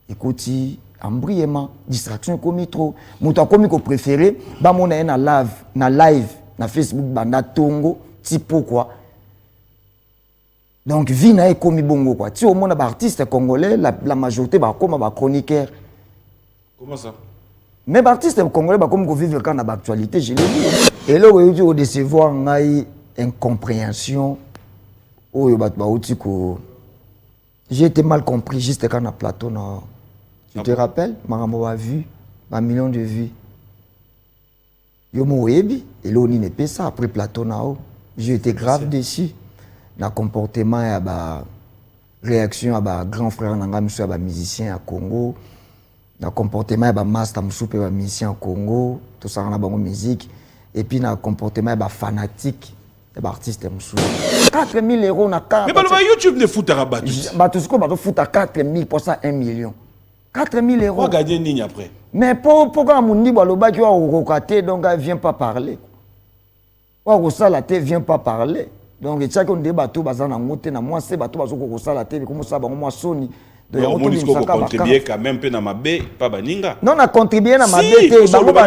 écoutez, embrièmement, distraction comme trop. Mon temps comme qu'on préféré, bah mon na live, na Facebook, banda tongo, tipo quoi. Donc vie na comme bongo quoi. Tu au moins un artiste congolais, la majorité bah comme un chroniqueur. Comment ça? Mais l'artiste congolais bah comme qu'on vit quand on a actualité, je l'ai dit. Et là où il décevoir une incompréhension, oh bah j'ai été mal compris juste quand on a plateau na. Tu te rappelles, Maramo a vu, un million de vues. Yo mo webi, et là on n'est pas ça après plateau na haut. J'ai été grave déçu. Le comportement et la réaction à ba grand frère nanga monsieur ba musicien à Congo. Le comportement et ba master monsieur ba musicien à Congo, tout ça na bango musique et puis le comportement et ba fanatique et ba artiste monsieur. 4 000 € na carte. Mais bah le YouTube ne fout à rabattre. Bah tout ce qu'on va fout à 4 000 pour ça 1 million. 4 000 €. On va gagner une ligne après. Mais pourquoi mon dit baloba qui va au côté donc elle vient pas parler. Ou ça la tête vient pas parler. Donc il y a qu'on débat tout bazana ngote na moi c'est bateau bazo ko ça la tête comme ça ba moi soni. Donc on dit qu'on contribuer quand même peu na mabe pas baninga. Non on a contribué na mabe te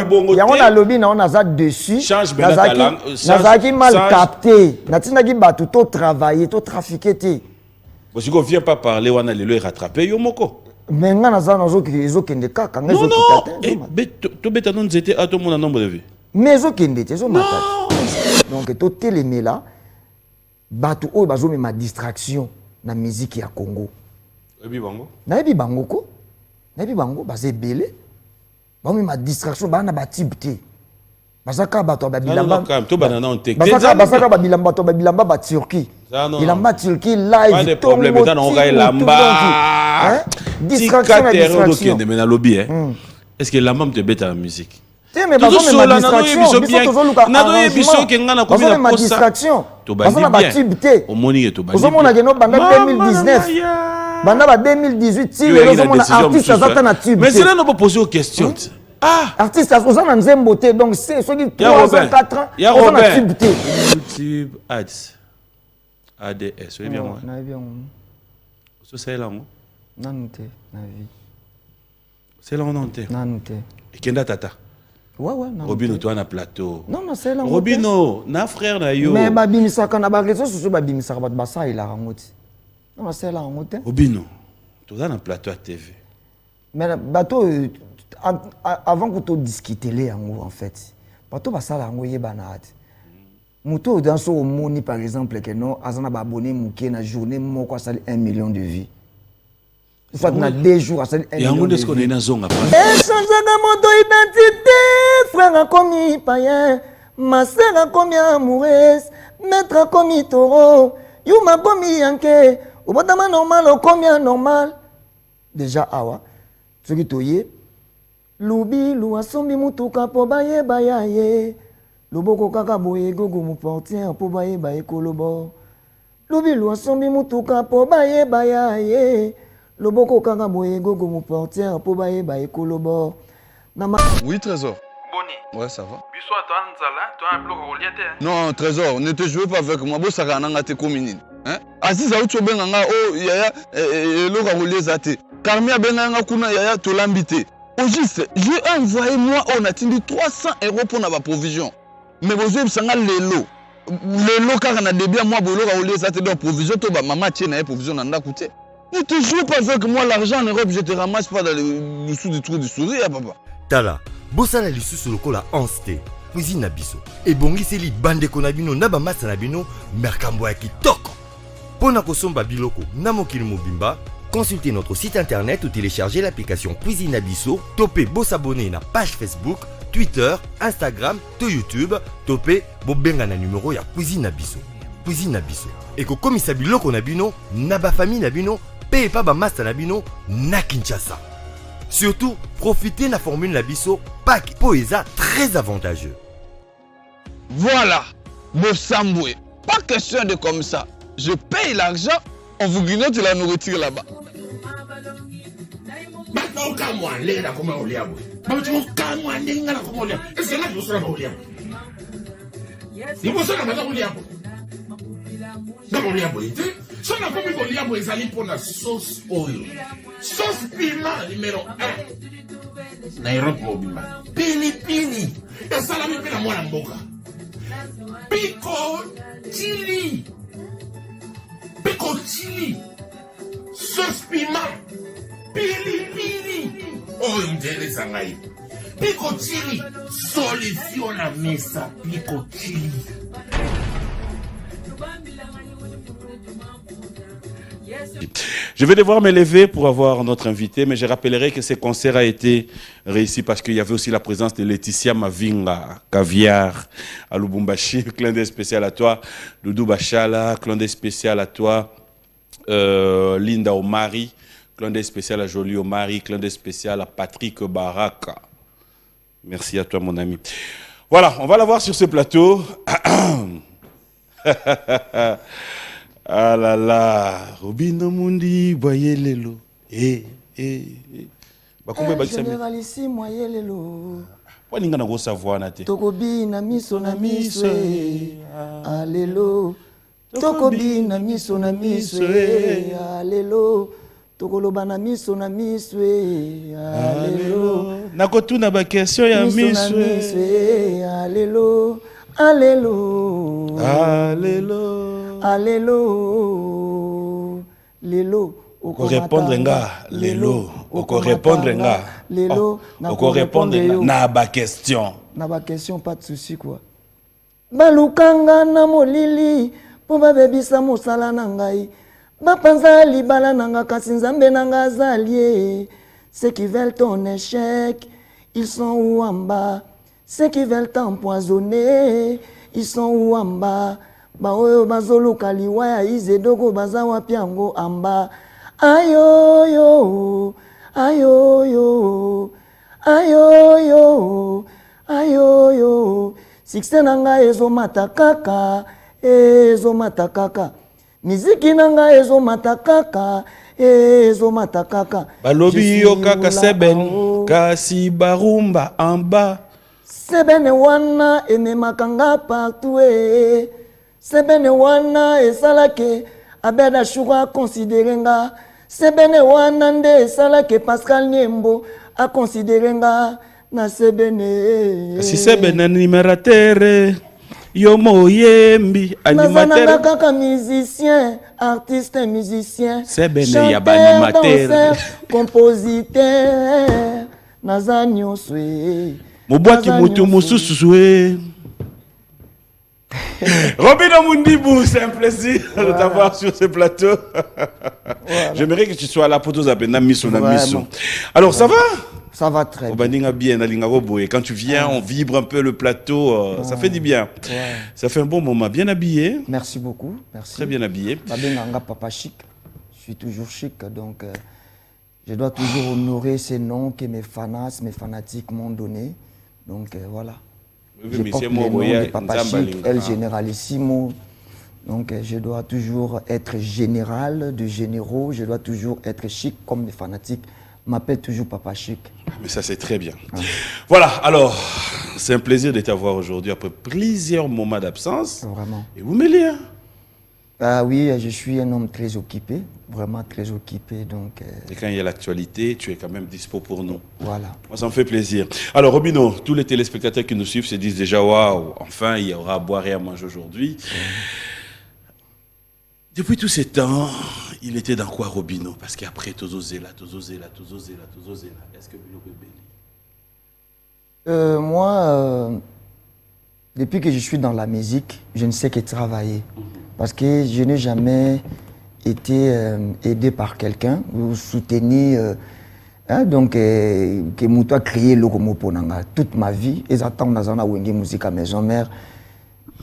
bango ya on a lobby na on a ça dessus. Change ben la langue. Nazaki mal capté. Na tina ki bateau to travailler to trafiquer te. Parce qu'on vient pas parler on a le rattraper yo moko. Mais nga na za na zo kende kaka nga zo kitate. Non, to beta non zete à tout mon nombre de vie. Mais zo kende te zo matata. Donc to télémé là bato oyo bazo ma distraction na musique ya Congo. Ebi bango. Na ebi bango ko. Na ebi bango baze belé. Ba ma distraction ba na ba tibté. Bazaka bato ba bilamba. To banana on te. Bazaka ba bilamba to ba bilamba ba Turquie. Bilamba Turquie live. Pas de problème dans on ga lamba. Distraction na distraction. Mais na lobby hein. Est-ce que lamba te bête à la musique? Mais ma distraction, mais c'est là nous poser aux questions. Ah, artiste, vous en avez une beauté, donc c'est ceux qui 3 ans, 4 ans, vous en avez YouTube Ads. ADS, oui bien moi. C'est là moi. Non, c'est là on entend. Non, et Kenda Tata. Ouais, non. Robino, toi, na plateau. Non, c'est là. Robino, na frère na yo. Mais babimisa quand na ba réseaux sociaux babimisa ba basa il a rangoti. Non, c'est là rangoti. Robino, toi na plateau à TV. Mais bateau avant que tu discuter les en fait. Bateau basa la ngoye banat. Muto dans son moni par exemple que non azana ba abonné muké na journée moko ça 1 million de vues. Il faut na 2 jours ça 1 million. Et on est qu'on est na zonga pas. Échanger mon identité. Frère a commis païen, ma sœur a commis amoureuse, maître a commis taureau, you m'a commis yanké, ou batama normal au combien normal. Déjà awa, ce qui toye, lubi lu asombi mutuka po baye bayaye, loboko kaka boye gogo mu portien po baye baye kolobo. Lubi lu asombi mutuka po baye bayaye, loboko kaka boye gogo mu portien po baye baye kolobo. Oui, Trésor. Boni. Ouais, ça va. Biso toi nzala, toi un bloc relié. Non, Trésor, ne te jouez pas avec moi. Bo saka nanga te komini. Hein? Aziza ucho benga oh yaya lo relié zate. Karmia benga kuna yaya to lambité. Au juste, j'ai envoyé moi on a tindi 300 € pour na provision. Mais vous avez sanga lelo. Lelo car na débia moi bolo relié zate donc provision to ba maman tienne na provision na ndakute. Ne te jouez pas avec moi, l'argent en Europe, je te ramasse pas dans le dessous du trou du sourire, papa. Tala, bosala lisusu lokola anste, cuisine na biso. Et bongiseli bande konabino na ba masa na bino, merkambo ya kitoko. Pona kosomba biloko na mokili mobimba, consultez notre site internet ou téléchargez l'application Cuisine Abisso, topez s'abonner na page Facebook, Twitter, Instagram, to YouTube, topez bobenga na numéro ya Cuisine Abisso. Cuisine Abisso. Et ko komisa biloko na bino, na ba famille na bino, paye pas ba masa na bino na Kinshasa. Surtout, profitez de la formule Nabisso pack Poesa très avantageux. Voilà, Bossamboué. Pas question de comme ça. Je paye l'argent, on vous grignote la nourriture là-bas. So na komi kolia bo ezali pour la sauce oil. Sauce piment numéro 1. Na Europe mobima. Pili pili. Ya salami pe na mwana mboka. Pico chili. Pico chili. Sauce piment. Pili pili. Oh, interesa ngai. Pico chili. Solution na mesa. Pico chili. Je vais devoir me lever pour avoir notre invité, mais je rappellerai que ce concert a été réussi parce qu'il y avait aussi la présence de Laetitia Mavinga, Caviar, à Lubumbashi. Clin d'œil spécial à toi, Doudou Bachala, clin d'œil spécial à toi, Linda Omari, clin d'œil spécial à Jolie Omari, clin d'œil spécial à Patrick Baraka. Merci à toi, mon ami. Voilà, on va la voir sur ce plateau. Ah là là, Robino Mundi, Boyelelo. Généralissime, Boyelelo. Pourquoi tu savoir nate? Tokobi na miso na miso. Alelo. Tokobi na miso na miso. Alelo. Tokoloba na miso na miso. Alelo. Nakotuna ba question ya miso. Alelo. Alelo. Alelo. Allélo, lelo, oko répondre nga, lelo, oko répondre nga, lelo, oko répondre nga, na ba question. Na ba question, pas de souci quoi. Balukanga na molili, po ba bebisa mosala na ngai. Ba panza libala nanga kasi nzambe nanga zalie. Ceux qui veulent ton échec, ils sont où en bas. Ceux qui veulent t'empoisonner, ils sont où en bas. Baoyo bazolu kaliwaya izedoko bazawa piango amba ayoyo ayoyo ayoyo ayoyo succès nanga ezo matakaka miziki nanga ezo matakaka balobi yo kaka seben kasi barumba amba sebene wana enemakanga partout Sebene wana esalake abeda shura considérenga sebene wana nde esalake Pascal Niembo a considérenga na sebene si sebene numérateur yo moyembi animateur na kaka musicien artiste musicien sebene ya ba animateur compositeur nazanyo swe mobwaki mutu mususu Robino Mundibou, c'est un plaisir de t'avoir sur ce plateau. J'aimerais que tu sois là pour tous appeler Misso. Alors, ça va? Ça va très bien. Quand tu viens, on vibre un peu le plateau. Ça fait du bien. Ça fait un bon moment. Bien habillé. Merci beaucoup. Merci. Très bien habillé. Papa chic. Je suis toujours chic. Donc, je dois toujours honorer ces noms que mes fanatiques m'ont donnés. Donc, voilà. Je porte les noms de Papa Chic, El Généralissimo. Donc je dois toujours être général, de généraux. Je dois toujours être chic comme les fanatiques m'appellent toujours Papa Chic. Mais ça c'est très bien. Voilà, alors c'est un plaisir de t'avoir aujourd'hui après plusieurs moments d'absence. Vraiment. Et vous mêlez hein? Ah oui, je suis un homme très occupé, vraiment très occupé. Donc, et quand il y a l'actualité, tu es quand même dispo pour nous. Voilà. Moi, ça me fait plaisir. Alors, Robino, tous les téléspectateurs qui nous suivent se disent déjà, waouh, enfin, il y aura à boire et à manger aujourd'hui. Depuis tous ces temps, il était dans quoi, Robino? Parce qu'après, Tozozela. Est-ce que Bino bébé? Moi, depuis que je suis dans la musique, je ne sais que travailler. Parce que je n'ai jamais été aidé par quelqu'un ou soutenu. Donc, que Moutoua créé le Romoponanga toute ma vie. Et j'attends dans la musique à maison mère.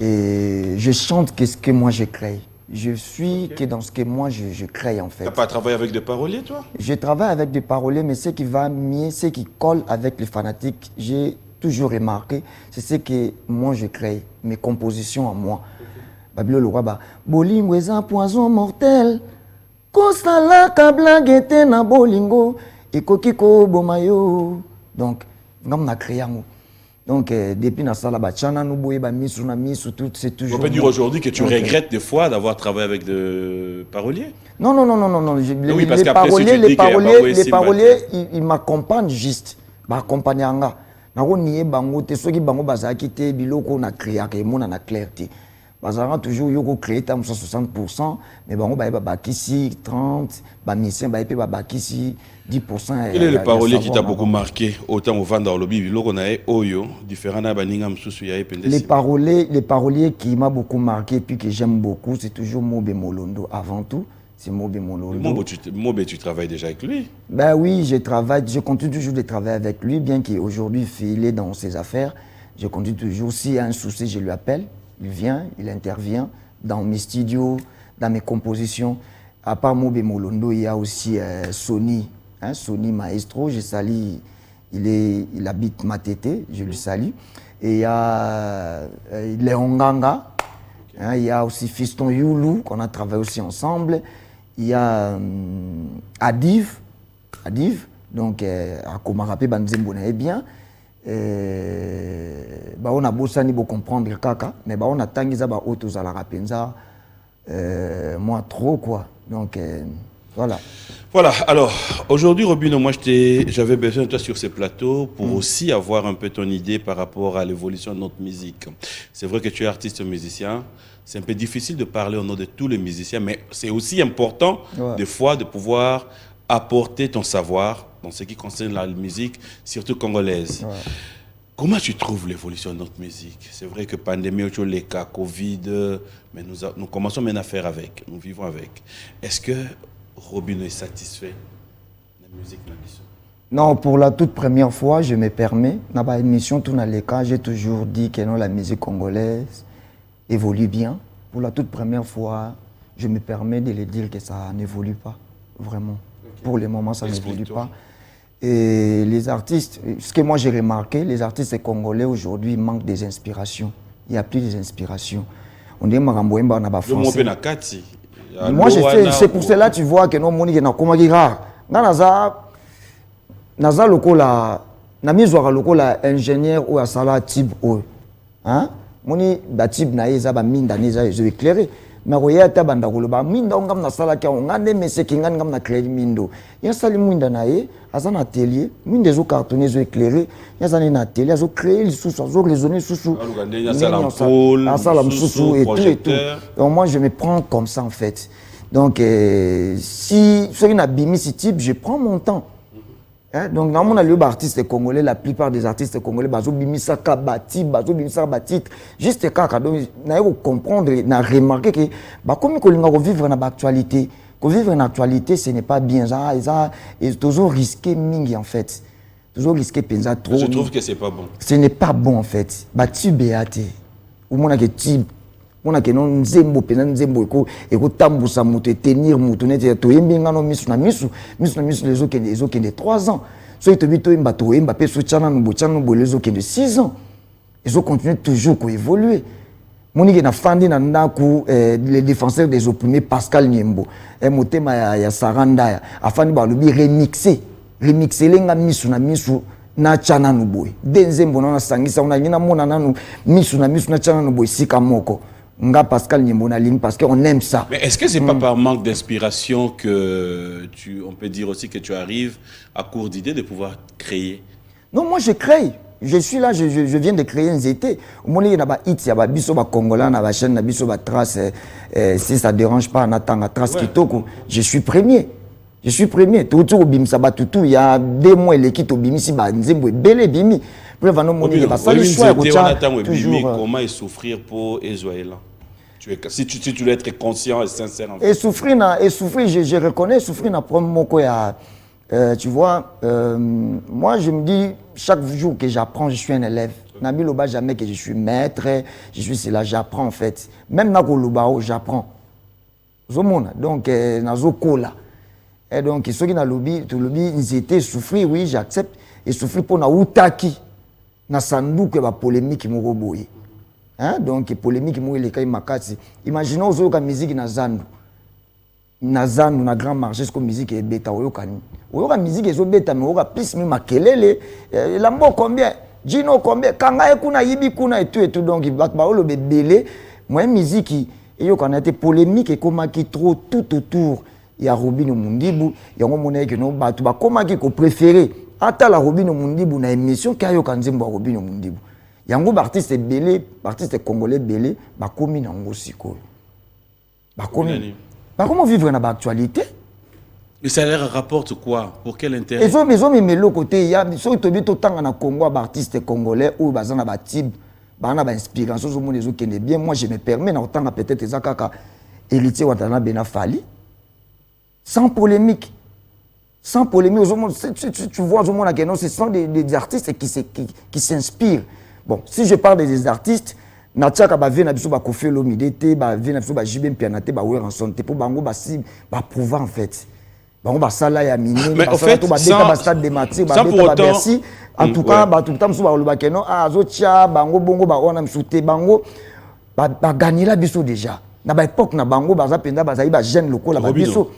Et je chante ce que moi je crée. Je suis que dans ce que moi je crée en fait. Tu n'as pas travaillé avec des paroliers, toi? Je travaille avec des paroliers, mais ce qui va mieux, ce qui colle avec les fanatiques, j'ai toujours remarqué, c'est ce que moi je crée, mes compositions à moi. Babilo le roi ba bolingo est un poison mortel. Kosala ka blague était na bolingo et kokiko bomayo. Donc ngam na créé ngo. Donc, depuis Nassala Bachana, nous boyons misu na misu, tout, c'est toujours. On peut dire aujourd'hui que tu regrettes des fois d'avoir travaillé avec des paroliers. Non. Oui, parce les qu'après, si tu paroliers, dis qu'il y a pas les paroliers, ils m'accompagnent juste. M'accompagnent en gars. Nako nié bango te soki bango bazaki te biloko na créer ke mona na clarté. Bazara toujours yoko créer tam 60%, mais bango ba bakisi 30, ba mission ba epé ba bakisi 10%. Quel est le parolier qui t'a beaucoup marqué autant au Vanda au lobby biloko na oyo différent na baninga msusu ya epende. Les paroliers qui m'a beaucoup marqué et puis que j'aime beaucoup, c'est toujours Mobe Molondo avant tout. C'est Mobe Molondo. Mobe, tu travailles déjà avec lui? Ben oui, je continue toujours de travailler avec lui, bien qu'aujourd'hui il est dans ses affaires. Je continue toujours. S'il y a un souci, je lui appelle. Il vient, il intervient dans mes studios, dans mes compositions. À part Mobe Molondo, il y a aussi Sony, hein, Sony Maestro. Je salue, il habite Matete, je le salue. Et il y a Léon Ganga, hein, il y a aussi Fiston Youlou, qu'on a travaillé aussi ensemble. Il y a Adiv, donc à Komarapé Banzembo est bien. On a beau comprendre kaka, mais on a tangiza ba autos à la rapenza, moi trop quoi. Donc voilà. Voilà, alors aujourd'hui Robino, moi j'avais besoin de toi sur ce plateau pour aussi avoir un peu ton idée par rapport à l'évolution de notre musique. C'est vrai que tu es artiste musicien, c'est un peu difficile de parler au nom de tous les musiciens, mais c'est aussi important des fois de pouvoir apporter ton savoir dans ce qui concerne la musique, surtout congolaise. Ouais. Comment tu trouves l'évolution de notre musique? C'est vrai que pandémie, les cas, Covid, mais nous commençons maintenant à faire avec, nous vivons avec. Est-ce que Robino est satisfait de la musique? Non, pour la toute première fois, je me permets, dans ma émission, tout dans les cas, j'ai toujours dit que non, la musique congolaise évolue bien. Pour la toute première fois, je me permets de le dire que ça n'évolue pas, vraiment. Okay. Pour le moment, ça n'évolue pas. Et les artistes, ce que moi j'ai remarqué, les artistes congolais aujourd'hui manquent des inspirations. Il n'y a plus des inspirations. On dit Maramboemba na ba français. Moi c'est pour cela tu vois que non moni na komaki rare. Naza lokola na mizwaka lokola ingénieur ou asala type o. Hein? Moni ba type na eza ba minda neza je vais éclairer. Mais roya ta banda koloba minda ngam na sala ka ngande mese kinga ngam na créer mindo. Ya sali minda na ye azana atelier, minda zo cartonner zo éclairer, ya zana na atelier zo créer les sous zo raisonner sous. Ya sala ampoule, et tout. Donc moi je me prends comme ça en fait. Donc si sur une abimi ce type, je prends mon temps. Hein? Donc dans mon lieu artiste congolais, la plupart des artistes congolais bazo bimisa ka bati, bazo bimisa bati juste kaka donc na yo comprendre, na remarquer que ba comme ko linga ko vivre na actualité, ko vivre na actualité ce n'est pas bien ça et toujours risqué mingi en fait. Toujours risqué penza trop. Je trouve que c'est pas bon. Ce n'est pas bon en fait. Bati beate. Ou mona que type on a que non nzembo pena nzembo eko tambusa mutu tenir mutu nete to yembinga no misu na misu les autres de 3 ans so to bito imba to imba pe so chana no les autres de 6 ans ils ont continué toujours à évoluer moni na fandi na ndaku les défenseurs des opprimés Pascal Nyembo motema ya Saranda afandi ba lobi remixer lenga misu na misu na chana no boy denzembo na sangisa una nyina mona nanu misu na chana no boy sika moko. Nga Pascal Nyembo na ligne parce qu'on aime ça. Mais est-ce que c'est pas par manque d'inspiration que on peut dire aussi que tu arrives à court d'idées de pouvoir créer? Non, moi je crée. Je suis là, je viens de créer un été. Au moment où il y a des hits, il y a des biso congolais, na chaîne, na biso trace. Si ça dérange pas, on attend la trace kitoko. Je suis premier. Tout bimisa batutu. Il y a 2 mois l'équipe au bimisi ba nzembo belé bimi. Comment souffrir pour Ezoélan? Si tu dois être conscient et sincère en fait. Et souffrir, je reconnais, souffrir na promo tu vois, moi je me dis, chaque jour que j'apprends, je suis un élève. Nabi Loba jamais que je suis maître, je suis cela, j'apprends en fait. Même na Kolobao, j'apprends. Donc, nazo kola. Et donc, ceux qui na lobby, tout lobby, ils étaient souffrir, oui, j'accepte. Et souffrir pour na outaki. Na sandu que ba polémique moko boye. Hein? Donc polémique moko le kai makati. Imaginons ozoka musique na zandu. Na grand marché comme musique et beta oyokani. Oyoka musique ezo beta mais oyoka plus mi makelele lambo combien Gino combien kanga kuna yibi kuna et tout donc il va le belé moi musique et yo quand a été polémique et comment qui trop tout autour il y a Robino Mundibu il y a mon que non ba tu ba comment qui ko préféré ata la Robino Mundibu na émission kayo kanzembo Robino Mundibu yango artiste belé artiste congolais belé ba komi na ngo siko ba komi ba comment vivre na ba actualité. Le salaire rapporte quoi? Pour quel intérêt? Et mais le côté il y a surtout autant na Congo artiste congolais ou bazana ba type bana ba inspiration zo monde zo kende bien moi je me permets na autant peut-être ezakaka héritier watana bena fali sans polémique tu vois au monde que non ce sont des artistes qui s'inspirent. Bon si je parle des artistes na tchaka ba vena biso ba Koffi Olomide te ba vena biso ba JB Mpiana te ba Weranson te pour bango ba si ba prouver en fait. Mais en fait, sans pour autant, en tout cas, tout le temps, bango bongo ba on a msouté bango ba gagner la biso déjà. Na ba époque na bango baza penda baza ba jeune loko la biso.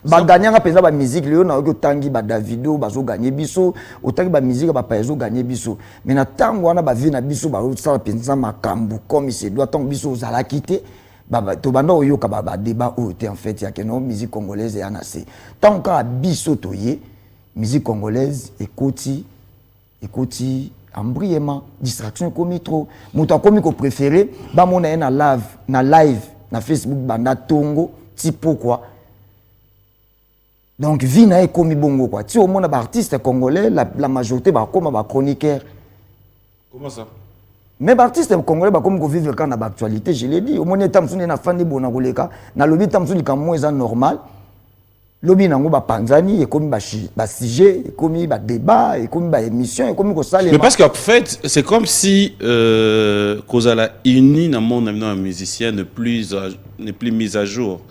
Ba gagner nga penda ba musique le na ko tangi ba Davido bazo gagner biso, otangi ba musique ba paezo gagner biso. Mais na tango wana ba vie na biso ba sala penza makambu comme il se doit tant biso za la quitter. Tobanda oyoka ba débat oté en fait il y a que non musique congolaise et anase tant qu'à biso toyé musique congolaise écoute embrièmement distraction comme trop muto comme ko préféré ba mona na live na Facebook banda tongo ti pourquoi donc vie na comme bongo quoi ti au monde ba artiste congolais la majorité ba comme ba chroniqueur. Comment ça? Mais les artistes congolais comme qu'on vivre quand dans l'actualité, je l'ai dit, au moins tam suni na fandi bona koleka, na lobi tam suni comme moins normal. Lobi nango ba panzani et comme ba sujet, et comme ba débat, et comme ba émission, et comme ko sale. Mais parce qu'en fait, c'est comme si Kozala ini na monde maintenant musicien ne plus mise à jour.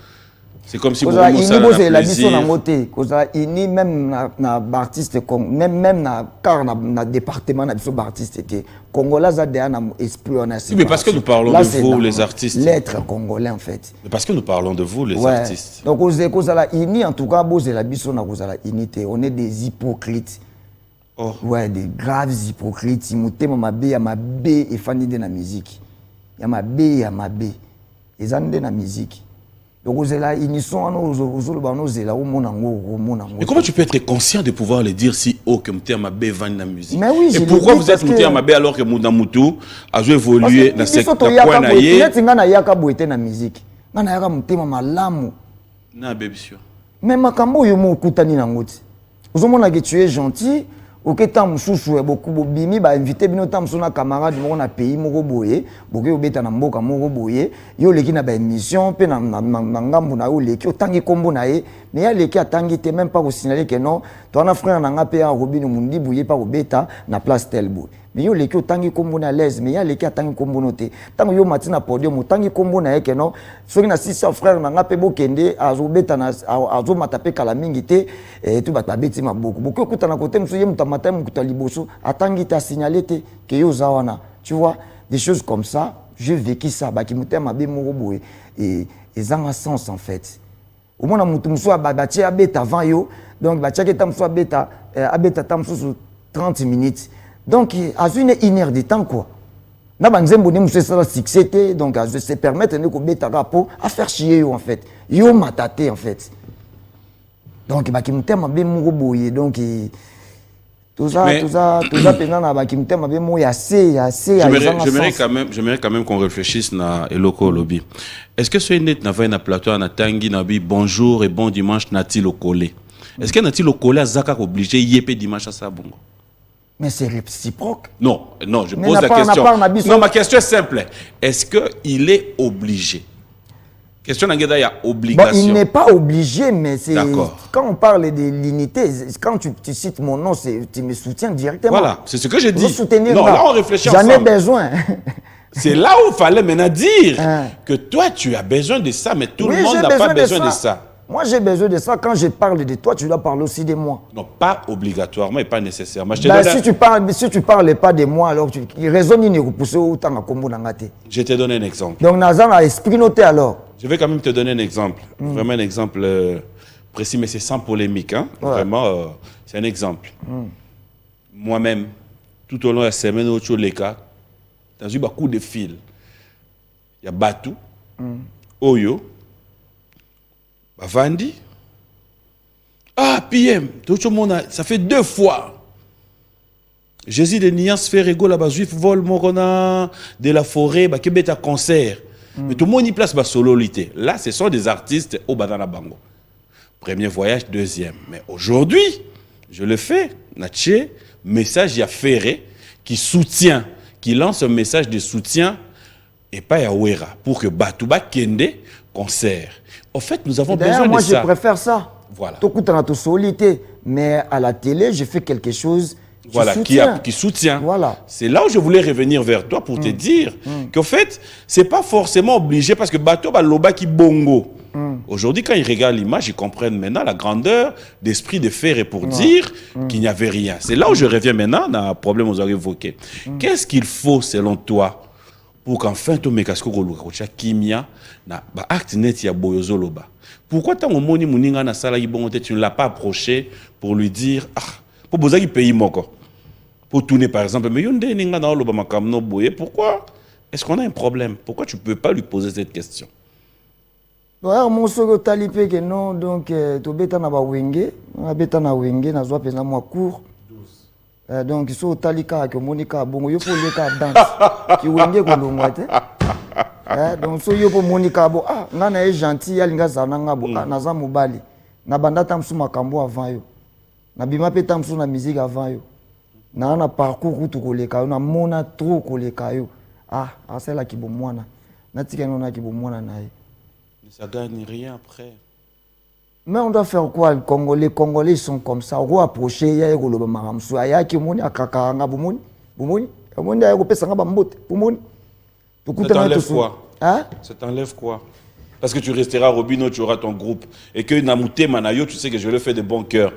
C'est comme si Kozala ini boze la mission na moté, Kozala ini même na artiste même na car na département na biso artiste était congolais a déjà na esprit on a. Oui, mais parce que nous parlons de vous les artistes. L'être congolais en fait. Mais parce que nous parlons de vous les artistes. Donc Kozala ini en tout cas boze la biso na Kozala unité, on est des hypocrites. Oh. Ouais, des graves hypocrites, mutema mabe ya mabe et fani de la musique. Ya mabe ils ont de la musique. Donc, ils sont mais comment tu peux être conscient de pouvoir le dire si haut que Mouté Amabé vend la musique? Mais oui, et pourquoi vous êtes Mouté Amabé alors que Mouda Moutou a évolué dans ce point na musique. Mais makambo yo mo kutani na ngoti. Ozomona que tu es gentil. Ok, tam susu e beaucoup bimi ba invité bino tam sona camarade mo na pays moko boye boke obeta na mboka moko boye yo leki na ba émission pe na ngambu na yo leki otangi kombo na ye mais ya leki atangi te même pas ko signaler que non toi na frère na nga pe Robino Mundibu ye pa obeta na place Telbo mais yo leki otangi kombo na l'aise mais ya leki atangi kombo note tango yo matina podium otangi kombo na ye que non soki na sisi frère na nga pe bokende azobeta na azo matape kala mingi te et tout ba beti maboko boke kutana kote mso ye matin liboso atangi ta signalé que yo zawana tu vois des choses comme ça j'ai vécu ça ba ki muté mabe moko boye et zanga sens en fait au moins mutu mso abati abeta avant yo donc ba tchake tam so abeta tam so 30 minutes donc à une heure de temps quoi na banzembo ni mso ça succès donc je se permettre ne ko beta rapport à faire chier yo en fait yo matate en fait donc ba ki muté mabe moko boye donc tout ça, j'aimerais quand même qu'on réfléchisse na eloko lobby. Est-ce que ce net na na plateau na tangi na bi bonjour et bon dimanche nati lokolé. Est-ce que nati lokolé azaka obligé yépé dimanche à ça bongo? Mais c'est réciproque. Non, je pose la question. Non, ma question est simple. Est-ce que il est obligé? Question d'Angueda, il y a obligation. Bon, il n'est pas obligé, mais c'est quand on parle de l'unité, quand tu cites mon nom, tu me soutiens directement. Voilà, c'est ce que j'ai dit. Non, là on réfléchit ensemble. J'en ai besoin. C'est là où il fallait maintenant dire que toi tu as besoin de ça, mais tout le monde n'a pas besoin de ça. Moi j'ai besoin de ça. Quand je parle de toi, tu dois parler aussi de moi. Non, pas obligatoirement et pas nécessairement. Si tu parles pas de moi, alors il raisonne ni repousser autant à combo n'angate. Je te donne un exemple. Donc Nazan a esprit noté alors. Je vais quand même te donner un exemple, vraiment un exemple précis, mais c'est sans polémique. Hein? Ouais. Vraiment, c'est un exemple. Moi-même, tout au long de la semaine, au leka, dans un coup de fil. Il y a Batou, Oyo, Bavandi. Ah, PM, tout le monde, ça fait 2 fois. Jésus de Niance fait rigolo là-bas, Juif vol Morona, de la forêt, bah, qui à concert. Mais tout le monde y place ma sololité. Là, ce sont des artistes au Badana Bango. Premier voyage, deuxième. Mais aujourd'hui, je le fais. Natché, message, il y a Ferré qui soutient, qui lance un message de soutien et pas Yawera pour que Batouba Kende concert. En fait, nous avons besoin de ça. Moi, je préfère ça. Voilà. Tout coûte dans ta solité. Mais à la télé, je fais quelque chose voilà, qui soutient. Voilà. C'est là où je voulais revenir vers toi pour te dire qu'en fait, c'est pas forcément obligé parce que Bateau Baloba qui bongo. Aujourd'hui, quand ils regardent l'image, ils comprennent maintenant la grandeur d'esprit de Ferré pour dire qu'il n'y avait rien. C'est là où je reviens maintenant dans le problème que vous avez évoqué. Qu'est-ce qu'il faut, selon toi, pour qu'enfin tu me casques au kimia na ba acte net ya boyozo loba? Pourquoi tant moni muninga na sala ibon tu ne l'as pas approché pour lui dire ah pour bozaki pays moko pour tourner par exemple mais yonde ninga na loba makamno boye pourquoi est-ce qu'on a un problème? Pourquoi tu peux pas lui poser cette question? Ouais, mon soro talipé que non donc to beta na ba wenge na beta na wenge na zo pena moi court. Donc ils sont talika que Monica bongo yo pour les cas danse qui wenge ko longwate. Donc so yo pour Monica bo ah ngana est gentil yalinga zananga bo na za mobali na banda tamsu makambo avant yo na bima pe tamsu na musique avant yo na parcours tout koleka na mona trop koleka yo ah c'est là qui bo mwana na tika nona qui bo mwana na ça gagne rien après. Mais on doit faire quoi? Les Congolais sont comme ça. On doit approcher, il y a des gens qui sont comme ça. Ça t'enlève quoi? Hein? Ça t'enlève quoi? Parce que tu resteras Robino, tu auras ton groupe. Et que Namouté Manayo, tu sais que je le fais de bon cœur.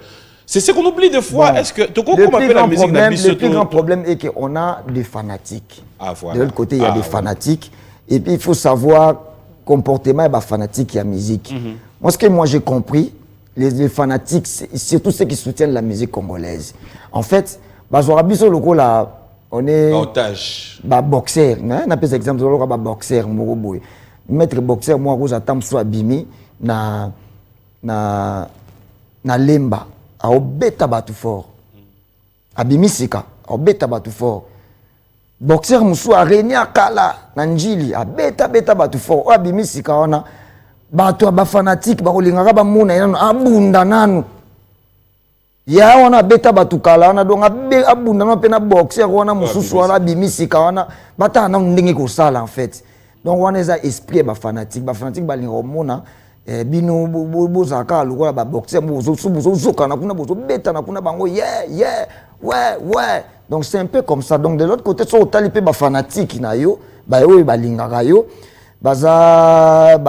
C'est ce qu'on oublie des fois. Bon, est-ce que le plus grand problème est qu'on a des fanatiques. Ah, voilà. De l'autre côté, il y a des fanatiques. Et puis, il faut savoir comportement et fanatique et la musique. Moi, ce que moi j'ai compris, les fanatiques, c'est surtout ceux qui soutiennent la musique congolaise. En fait, on est otage. Boxer. On appelle cet exemple de boxer. Maître boxer, moi, j'attends soit abimi na lemba. A obeta batu fort. Abimi sika. A obeta batu fort. Boxer musu a régné à Kala, Nanjili, a beta batu fort. Abimi sika wana. Batu ba fanatique ba kolingaka ba muna nanu abunda nanu. Ya wana beta batu Kala wana donc abunda nanu pe na boxer wana mususu wana abimi sika wana bata na ndenge ko sala en fait. Donc wana eza esprit ba fanatique ba linga mona bino bozaka lokola ba boxer bozoka na kuna bozobeta na kuna bango ouais. Donc c'est un peu comme ça. Donc de l'autre côté, so talipé ba fanatique na yo, ba yo ba lingaka yo, baza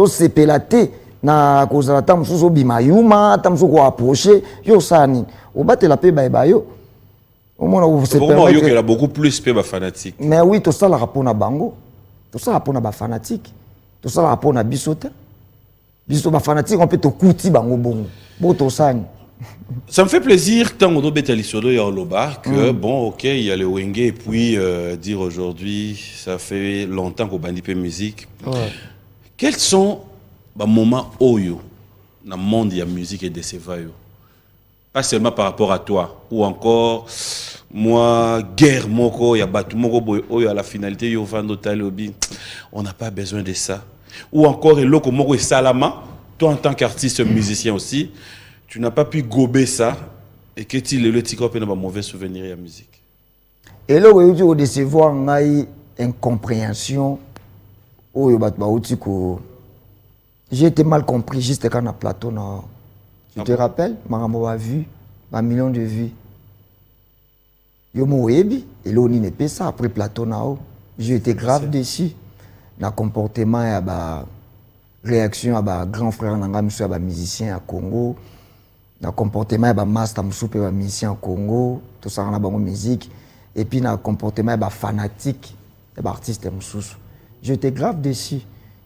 sepelate na kozala tam suso bimayuma, tam suso ko approcher, yo sani. O batela pe ba yo. Au moins on se permet qu'il y a beaucoup plus pe ba fanatique. Mais oui, tout ça la rapport na bango. Tout ça rapport na ba fanatique. Tout ça rapport na bisote. Biso ba fanatique on peut te kuti bango bongo. Bo to sani. Ça me fait plaisir, tant qu'on a l'histoire que bon, ok, il y a le Wenge et puis dire aujourd'hui, ça fait longtemps qu'on bandit peu musique. Ouais. Quels sont les moments oyo dans le monde de la musique et de ces vaillots? Pas seulement par rapport à toi, ou encore moi, guerre moko, il y a battu moko oyo à la finalité, yo vando talobi, on n'a pas besoin de ça. Ou encore et loko moko et salama, toi en tant qu'artiste musicien aussi. Tu n'as pas pu gober ça et que tu le tika peut avoir mauvais souvenir à la musique. Et là où tu décevoir une incompréhension j'ai été mal compris juste quand on a plateau na. Tu te rappelles Marambo a vu un million de vues. Yo mo webi et là on n'est pas ça après plateau na. J'ai été grave déçu dans le comportement et la réaction à grand frère nanga monsieur à musicien à Congo. Dans le comportement de master moussoupe et musicien au Congo, tout ça dans la musique, et puis dans le comportement de fanatique des artistes moussous. J'étais grave déçu.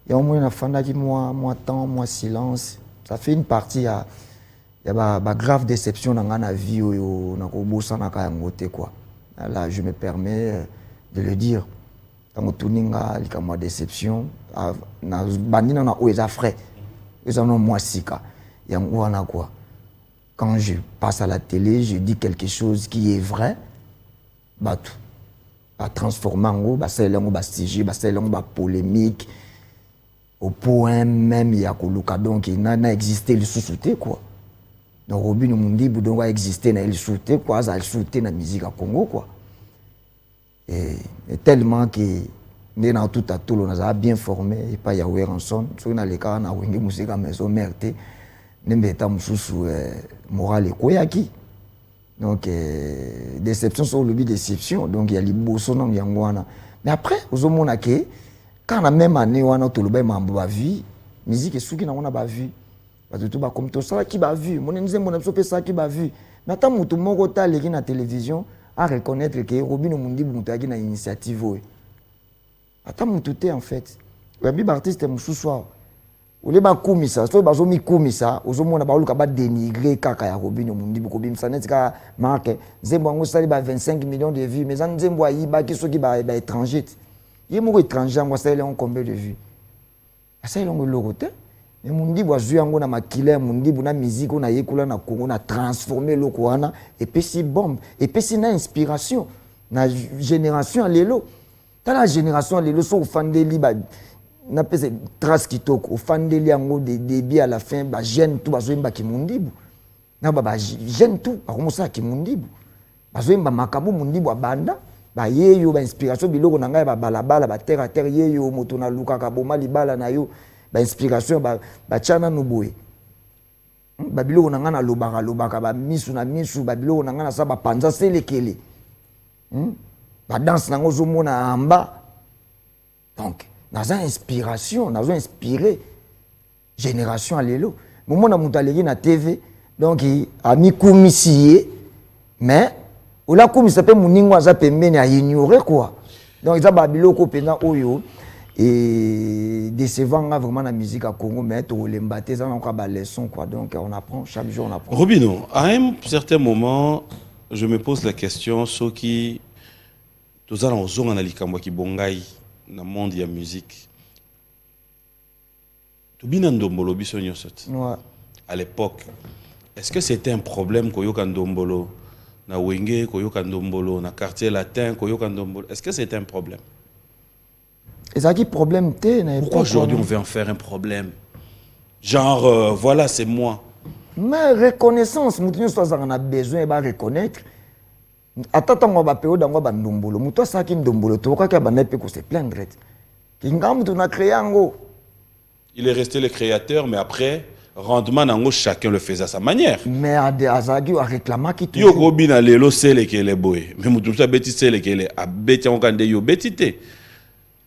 Il y a au moins un fanatique moi temps, moi silence. Ça fait une partie à y a une grave déception dans la vie où quoi. Là, je me permets de le dire. Dans tuninga likama déception na bandina na oeza frais. Ils ont moi sika. Yango wana quoi. Quand je passe à la télé, je dis quelque chose qui est vrai. Bah tout. Bah transformer en gros, bah c'est l'ango bah sujet, bah c'est l'ango bah polémique. Au point même il y a koluka donc il n'a existé le sous-souté quoi. Donc Robin Mundibu donc a existé na le sous-souté quoi, ça le sous-souté na musique à Congo quoi. Et tellement que nous avons tout à tout, on a bien formé, et pas Yahweh Ranson. Si on a les cas, on a une musique à maison, merde, nous avons sous moral et koyaki. Donc, déception sur le but déception. Donc, il y a les bossons dans Yangwana. Mais après, aux hommes, quand la même année, on a tout le bain en vie, musique est sous qui n'a pas vu. Parce que tout va comme tout ça qui va vu. Mon ennemi, mon ami, ça qui va vu. Mais tant que tout le monde est allé à la télévision, à reconnaître que Robin Omundi Boutagi a une initiative. Attends, tout est en fait. Le bib artiste est sous soir. Ou les bas commissaires, soit bazo mi commissaire, aux hommes on a balu kaba dénigrer kaka ya Robin Omundi Bukobim sanet ka marque. Zembo ngo sali ba 25 millions de vues, mais en zembo yi ba ki so ki ba étranger. Yé mo étranger ngo sali on combien de vues. Ça il on logote. Mais Mundi boazu yango na makile Mundi na musique on a yekula na Congo na transformer loko wana et puis si bombe et puis si na inspiration na génération lelo. Dans la génération lelo so fandeli ba na pese trace kitoko au fandeli yango de début à la fin ba jeune tout bazo imba ki Mundi na ba jeune tout ba komosa ki Mundi bazo imba makabo Mundi banda ba yeyo ba inspiration biloko na ngai ba balabala ba terre à terre yeyo moto na luka ka boma libala na yo ba inspiration ba chana nuboe ba biloko na ngana lobaka ba misu na misu ba biloko na ngana sa ba panza selekele ba danse na ngozo mona amba donc naza inspiration nazo inspiré génération alelo momo na mutaleki na TV donc ami komisiye mais ola komisa pe muningo aza pembeni a ignorer quoi donc ça ba biloko pena oyo et décevant vraiment la musique à Congo mais tout les mbaté ça encore ba leçon quoi donc on apprend chaque jour on apprend. Robino, à un certain moment je me pose la question ceux qui tous allons aux zones analikamwa ki bongai dans le monde de la musique. Tu bien ndombolo biso nyosot. Ouais. À l'époque, est-ce que c'était un problème koyoka ndombolo na wenge koyoka ndombolo na quartier latin koyoka ndombolo? Est-ce que c'était un problème? Et ça qui problème t'es. Pourquoi aujourd'hui on veut en faire un problème? Genre voilà c'est moi. Mais reconnaissance, nous sommes a besoin de reconnaître. Attends, on va payer dans le ndombolo. Muto ça qui ndombolo, tu vois qu'il y a des gens qui se plaindre. Il est resté le créateur, mais après, rendement, chacun le faisait à sa manière. Mais Azagi a réclamé qui tout. Yo Robina lelo sele ke le boy. Mais mutu sa beti sele ke le abeti on kande yo betite.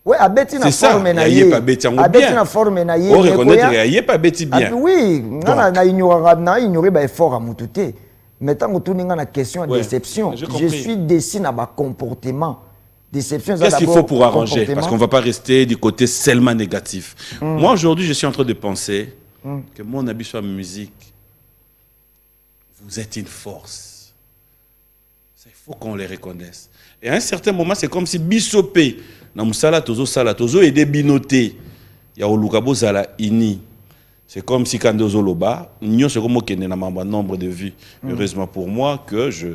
Ouais, abeti na forme na yé. Abeti na forme na yé. On reconnaître yé pas beti bien. Oui, na ignorer ba effort à mututé. Mais tant que tu n'as pas question de déception, je suis déçu dans ma comportement. Déception. Qu'est-ce qu'il faut pour arranger? Parce qu'on ne va pas rester du côté seulement négatif. Moi, aujourd'hui, je suis en train de penser que mon habit sur la musique, vous êtes une force. Il faut qu'on les reconnaisse. Et à un certain moment, c'est comme si Bissopé, dans Moussala, Tozo, et des binotés. Il y a Olukabo Zala Ini. C'est comme si quand Zoloba, nous sommes un nombre de vues. Heureusement pour moi que je...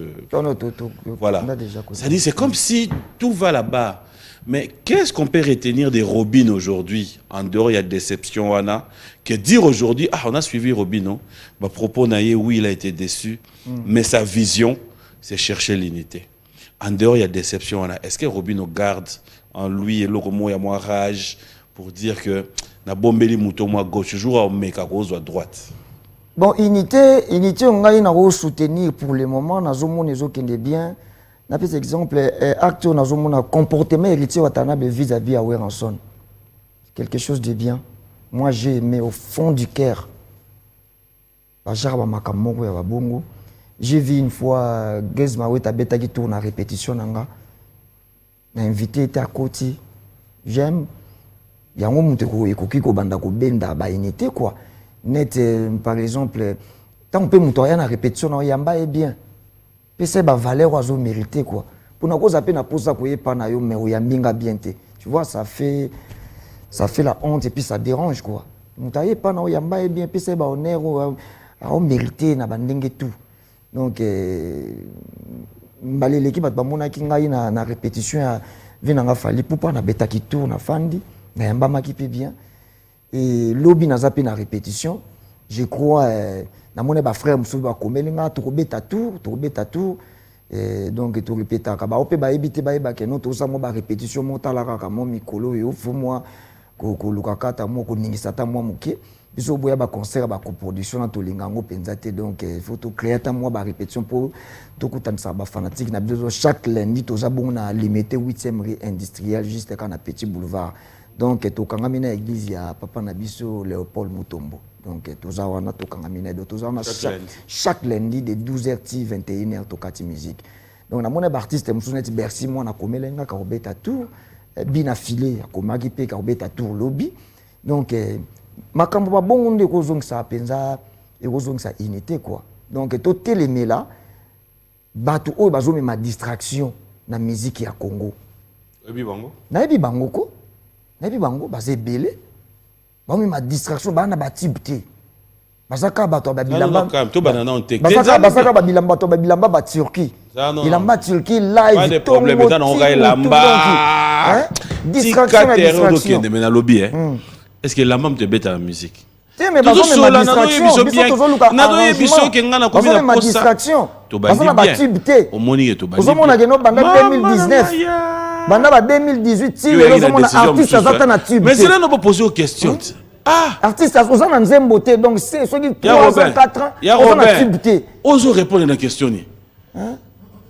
Voilà. C'est comme si tout va là-bas. Mais qu'est-ce qu'on peut retenir des Robin aujourd'hui? En dehors, il y a déception, Anna. Que dire aujourd'hui, ah, on a suivi Robin, non? Bah, propos naïe, oui, il a été déçu. Mais sa vision, c'est chercher l'unité. En dehors, il y a déception, Anna. Est-ce que Robin garde en lui et l'autre, il y a moins rage pour dire que na bombeli muto moi gauche toujours à meka à droite. Bon unité on a na soutenir pour le moment na zomo nezo kende bien na par exemple acte na zomo na comportement héritier watanabe vis-à-vis à Weranson. Quelque chose de bien. Moi j'ai aimé au fond du cœur. Ba jarba makamoko ya bongo. J'ai vu une fois Gezma Weta Beta qui tourne à répétition nanga. Na invité était à côté. J'aime yango muteko ekoki ko banda ko benda ba unité quoi net par exemple tant que muto ya na répétition na yamba est bien pe c'est ba valeur ozo mériter quoi pour na cause appena posa ko yepa na yo mais oyambinga bien te tu vois ça fait la honte et puis ça dérange quoi muto yepa na yamba est bien pe c'est ba honneur o mériter na bandenge tout donc balé l'équipe ba mona ki ngai na répétition ya vinanga fali pour pas na beta qui tourne na fandi na yamba makipe bien et lobby na zapi na répétition je crois na mon frère musu ba komelinga to beta tour donc to répéter ka ba opé ba ebité ba ke no to sa mo ba répétition mo tala ka mo mikolo yo fo moi ko lukaka ta mo ko ningisa ta mo muke biso boya ba concert ba coproduction na to lingango penza te donc il faut to créer ta mo ba répétition pour to kutanisa ba fanatique na biso chaque lundi to za bon na limité 8e rue industrielle juste quand na petit boulevard donc to kangamina église ya papa na biso Léopold Mutombo donc toza wana to kangamina do toza wana chaque lundi de 12h ti 21h to kati musique donc na mona artiste musunet Bercy moi na komelenga ka obeta tour bina filé akomaki pe ka obeta tour lobby donc makambo ba bongo nde ko zongisa penza e ko zongisa unité quoi donc to telemela batu o bazo ma distraction na musique ya Congo ebi bango na ebi bango ko na ebi bango baze belé bazo ma distraction bana ba tibté basaka bato ba bilamba to banana on te basaka ba bilamba to ba bilamba ba Turquie bilamba Turquie live pas de problème étant on ga lamba distraction na distraction mais na lobby est-ce que la mam te bête à la musique mais bazo ma distraction biso ke ngana ko ma distraction bazo na ba tibté omoni to ba bazo mona ke no banda 2019 banda ba 2018 ti bazo mona artiste azata na tibté mais c'est là on peut poser aux questions. Ah, artiste aux en nzemboté donc c'est ceux qui 3 ans 4 ans on a tibté ozo répondre à la question ni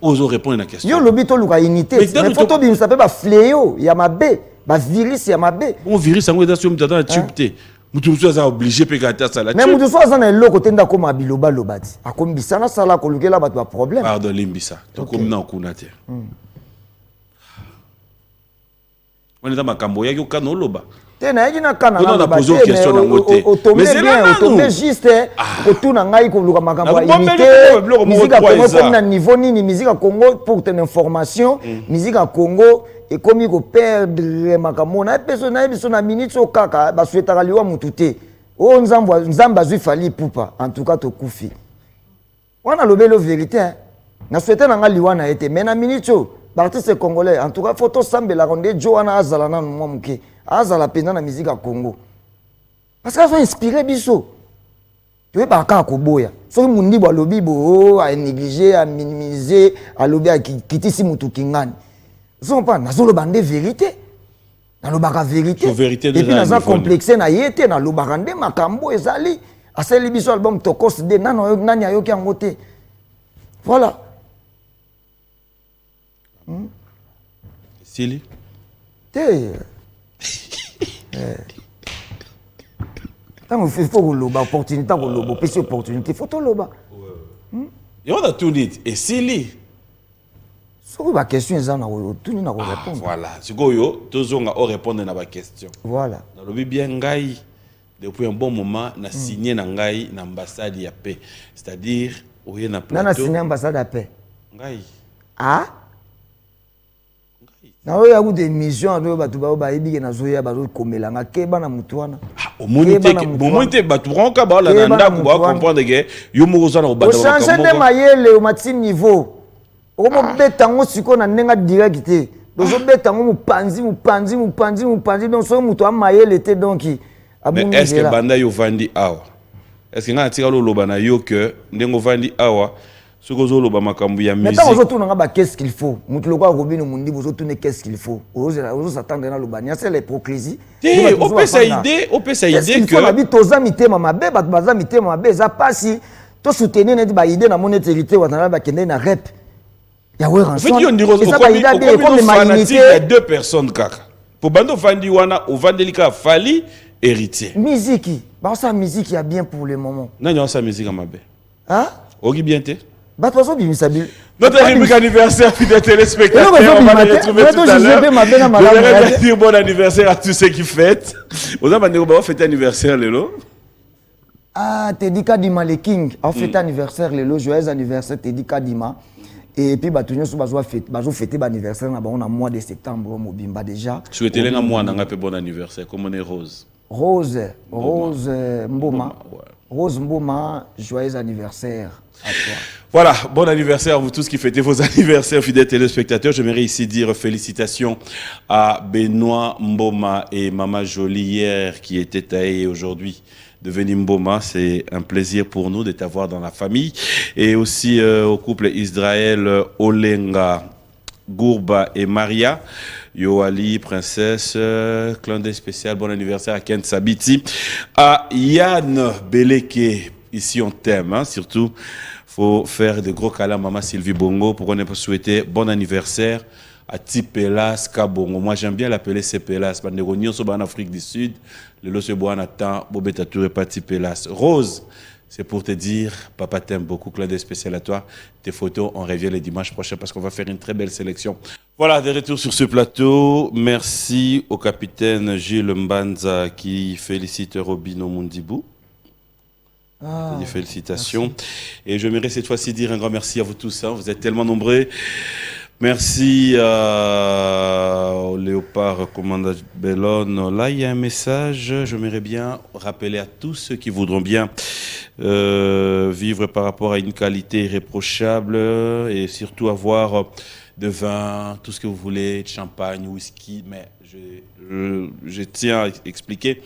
ozo répondre à la question yo lobi to luka unité mais photo bi ça peut ba fléau ya mabe ba virus ya mabe bon virus ngo eza sur mutata na tibté mutu so obligé pe kata ça la mais mutu so azana eloko tenda ko mabiloba lobati akombisa na sala ko lukela bato ba problème pardon limbisa to comme na kuna te on est dans makambo ya yo kana loba tena yaki na kana na poser question na ngote mais c'est bien tomber juste autour ngai ko luka makambo ya unité musique à Congo comme na niveau nini musique à Congo pour ton information musique à Congo et comme il perdre makambo na biso na minute o kaka ba souhaitaka liwa mututé o nzamba zui fali pupa en tout cas to kufi wana lobelo vérité na souhaité na ngali wana été mais na minute l'artiste congolais en tout cas photo sambela ronde Joana azala na mwa muke azala pena na musique à Congo parce que ça inspiré biso tu veux pas ka ko boya so mundi bo lobi bo a négliger a minimiser a lobi a kitisi mutu kingani sont pas nazolo bande vérité na lobaka vérité et puis naza complexé na yete na lobaka nde makambo ezali asali biso album tokos de nani ayoki yango te voilà Sili te tant il faut loba opportunité ko lobo pesi opportunité faut to loba et on a tout dit et Sili soki ba question ezana ko tout na ko répondre voilà sikoyo tozonga o répondre na ba question voilà na lobi bien ngai depuis un bon moment na signé na ngai na ambassade ya paix c'est-à-dire oye na plateau na signé ambassade ya paix ngai na oya ku des missions ando batu ba yebike na zoya ba komelanga ke bana mutu wana omonite batu ronka ba la nanda ko ba comprendre que yo mo kozana ko bata ba changer de mayele au maximum niveau o mo beta ngo siko na nenga direct te dozo beta ngo mupanzi donc so mutu amayele te donc mais est-ce que banda yo vandi awa est-ce que ngana tika lo loba na yo que ndengo vandi awa soko zo loba makambu ya musique mais tant on nga qu'est-ce qu'il faut mutu lokwa robino mundi bozo tourner qu'est-ce qu'il faut ozo s'attendre na lobania c'est l'hypocrisie on peut ça idée que la vie toza mitema mabe bat baza mitema mabe za pasi to soutenir net ba idée na monétarité watana ba kende na rep ya we rançon en fait on dit il y a deux personnes kaka pour bando vandi wana o vandelika fali héritier musique ba ça musique y a bien pour le moment nani ça musique mabe oki bien te Batwazo bimisabil. Notre rubrique anniversaire, fidèles téléspectateurs, on va les retrouver tout à l'heure. Je voudrais dire bon anniversaire à tous ceux qui fêtent. On va fêter anniversaire, Lélo. Ah, Teddy Kadima, le King, a fait anniversaire, le joyeux anniversaire, Teddy Kadima. Et puis, bah, tout le monde fêter l'anniversaire dans le mois de septembre, Mobimba déjà. Souhaitez-le un mois, un bon anniversaire, comme on est Rose. Rose Mboma. Rose Mboma, joyeux anniversaire à toi. Voilà, bon anniversaire à vous tous qui fêtez vos anniversaires, fidèles téléspectateurs. J'aimerais ici dire félicitations à Benoît Mboma et Maman Jolie hier qui étaient taillés aujourd'hui. Devenu Mboma, c'est un plaisir pour nous de t'avoir dans la famille. Et aussi au couple Israël, Olenga, Gourba et Maria. Yoali, princesse, clin d'œil spécial, bon anniversaire à Kent Sabiti. À Yann Beleke, ici on t'aime, hein, surtout. Faut faire de gros câlins à Maman Sylvie Bongo pour qu'on ait pas souhaité bon anniversaire à Tipelas Kabongo. Moi j'aime bien l'appeler Cepelas. Parce que en Afrique du Sud, le lot se boit en attend, Bobeta Touré pas Tipelas. Rose, c'est pour te dire, papa t'aime beaucoup, clin d'œil spécial à toi. Tes photos, on revient le dimanche prochain parce qu'on va faire une très belle sélection. Voilà, de retour sur ce plateau. Merci au capitaine Gilles Mbanza qui félicite Robino Mundibou. Ah, des félicitations. Merci. Et je voudrais cette fois-ci dire un grand merci à vous tous. Hein. Vous êtes tellement nombreux. Merci au Léopard Commandant Bellon. Là, il y a un message. J'aimerais bien rappeler à tous ceux qui voudront bien vivre par rapport à une qualité irréprochable et surtout avoir de vin, tout ce que vous voulez, de champagne, whisky. Mais je tiens à expliquer.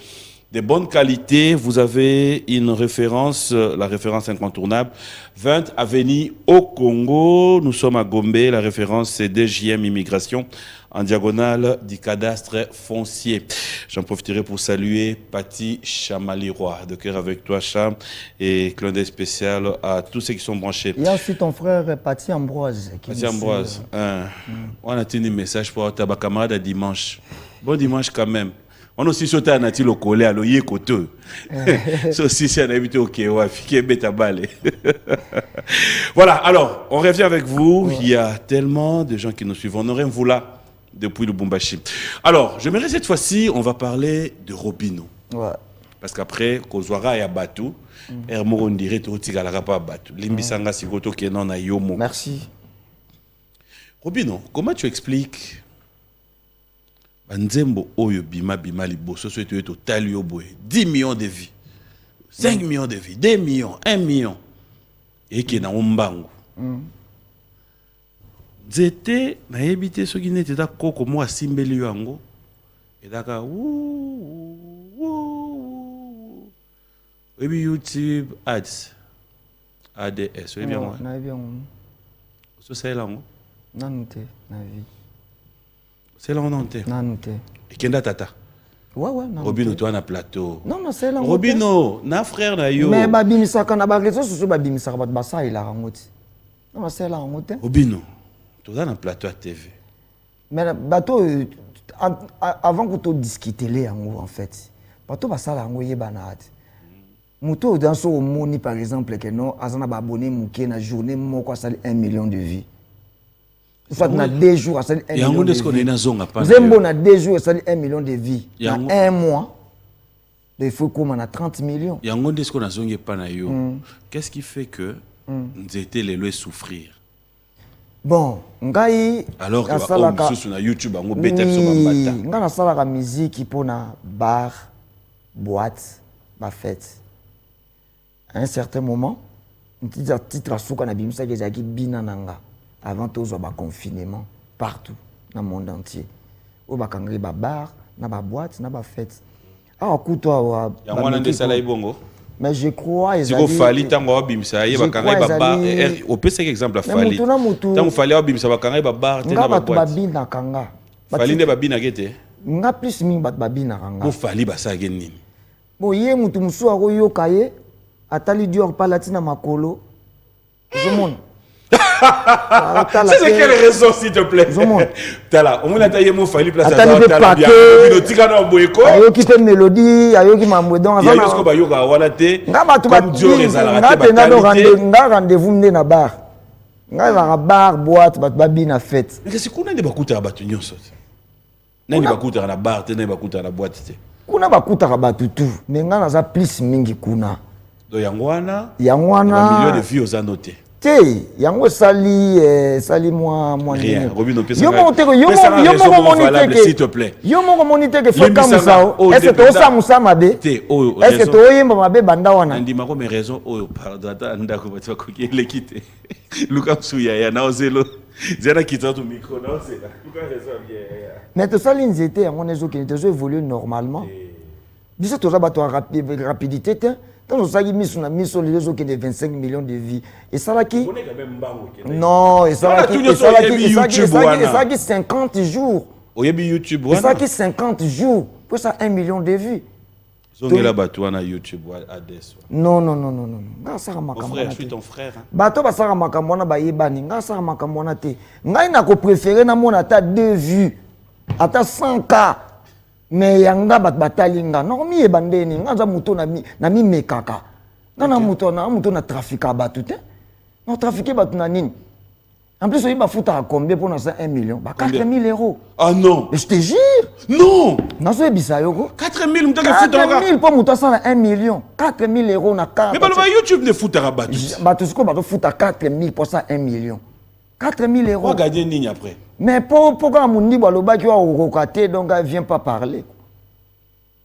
Des bonnes qualités, vous avez une référence, la référence incontournable, 20 Avenue au Congo, nous sommes à Gombe, la référence c'est DJM Immigration, en diagonale du cadastre foncier. J'en profiterai pour saluer Patti Chamaliroy, de cœur avec toi Cham, et clin d'œil spécial à tous ceux qui sont branchés. Il y a aussi ton frère Patti Ambroise. Patti Ambroise, on a tenu un message pour ta camarade à dimanche. Bon dimanche quand même. On a aussi sauté à Nati le collé à l'oyer côté. C'est aussi si on a évité au Kéwa, Fiké Betabale. Voilà, alors, on revient avec vous. Ouais. Il y a tellement de gens qui nous suivent. On aurait un là depuis le Lubumbashi. Alors, j'aimerais cette fois-ci, on va parler de Robino. Ouais. Parce qu'après, Kozwara et Abatou, Hermo on dirait tout Tigalara pas Abatou. Limbisanga Sikoto qui est non à Yomo. Merci. Robino, comment tu expliques Nzembo oyo bima liboso so eto tali yo boye 10 millions de vies 5 millions de vies 2 millions 1 million et qui na ombango nzete na yebite soki nete ta koko mo asimbeli yango edaka ebi YouTube ads ADS oui bien moi na bien so c'est là ngo nanute na vie. C'est là on entend. Nanute. Et kenda tata. Ouais ouais. Robino toi na plateau. Non non c'est là. Robino na frère na yo. Mais babimisaka na ba réseaux sociaux babimisaka bat basa il a ngoti. Non c'est là ngoti. Robino. Toi na plateau à TV. Mais bateau avant que tu discuter les en fait. Bateau basa la ngo yebana ati. Muto dans son moni par exemple que non azana ba abonné muké na journée moko sali 1 million de vies. Soit on a 2 jours, ça 1 million de vies. Zembo na 2 jours, ça 1 million de vies. Dans 1 mois, il faut qu'on a 30 millions. Qu'est-ce qui fait que nous étions les lois souffrir? Bon, ngai alors que on sur YouTube on betel so bambata. Nga na sala la musique pour na bar, boîte, ba fête. À un certain moment, un petit trasuka na bimisa ke zaki bina nanga. Avant tout, il y a un confinement partout dans le monde entier. Il y a un bar, une boîte, une fête. Alors, toi, mais je crois que il fallait tango bimsa ye bakanga baba au pese exemple fallait tango fallait bimsa bakanga baba tena ba boîte babina kanga fallait ne babina gete nga plus mi bat babina kanga ko fallait basa nini bo ye mutu musu akoyo kaye atali dior palatina makolo zomona. C'est quelle raison s'il te plaît? Tala, on a taillé mon fali place à la bien. Le tigano boyko. Ayo qui fait mélodie, ayo qui m'amwedon. Ayo qui bayoka wala te. Comme Dieu rezala te bakalité. Nga rendez-vous mne na bar. Nga na bar boîte bat babi na fête. Mais c'est kuna de bakuta batu nyonso. Nani bakuta na bar te, nani bakuta na boîte te. Kuna bakuta batu tout. Mais nga na za plus mingi kuna. Donc Yangwana. Yangwana. Millions de vues aux annotés. Te, yango sali moi rien. Robin Opé. Yo mon moniteur s'il te plaît. Yo mon moniteur que faut comme ça. Est-ce que ça musa mabe? Est-ce que to yemba mabe banda wana? Ndi mako mes raisons pardon ndako batwa ko le quitter. Luka Suya ya na ozelo. Zena kita to micro na ozela. Luka raison bien. Mais to sali nzete yango nezo ki to évoluer normalement. Biso to za bato rapidité te. Quand on s'agit mis les autres qui de 25 millions de vies. Et ça là qui non, et ça là qui 50 jours. YouTube et ça qui 50 jours pour ça 1 million de vues. Zongela bato na YouTube ades. Non. Nga ça makambo. Frère, je suis ton frère. Bato ba ça makambo na ba yebani, nga ça makambo na te. Nga na ko préférer na mona ta 2 vues. Ata 100K. Mais yanga batalinga non mi ebandeni ngaza muto na mi mekaka na muto na trafiquer batu te non trafiquer batu na nini en plus il va foutre à combien pour ça 1 million ba 4 000 euros. Ah non, je te jure non na so ebisa yoko 4 000 muto ke foutre 4 000 pour muto ça 1 million 4 000 euros na carte mais ba YouTube ne foutre à batu batu siko ba foutre 4 000 pour ça 1 million 4 000 euros. On va gagner nini après. Mais pourquoi Mundi Baloba qui va au Rokate, donc elle vient pas parler.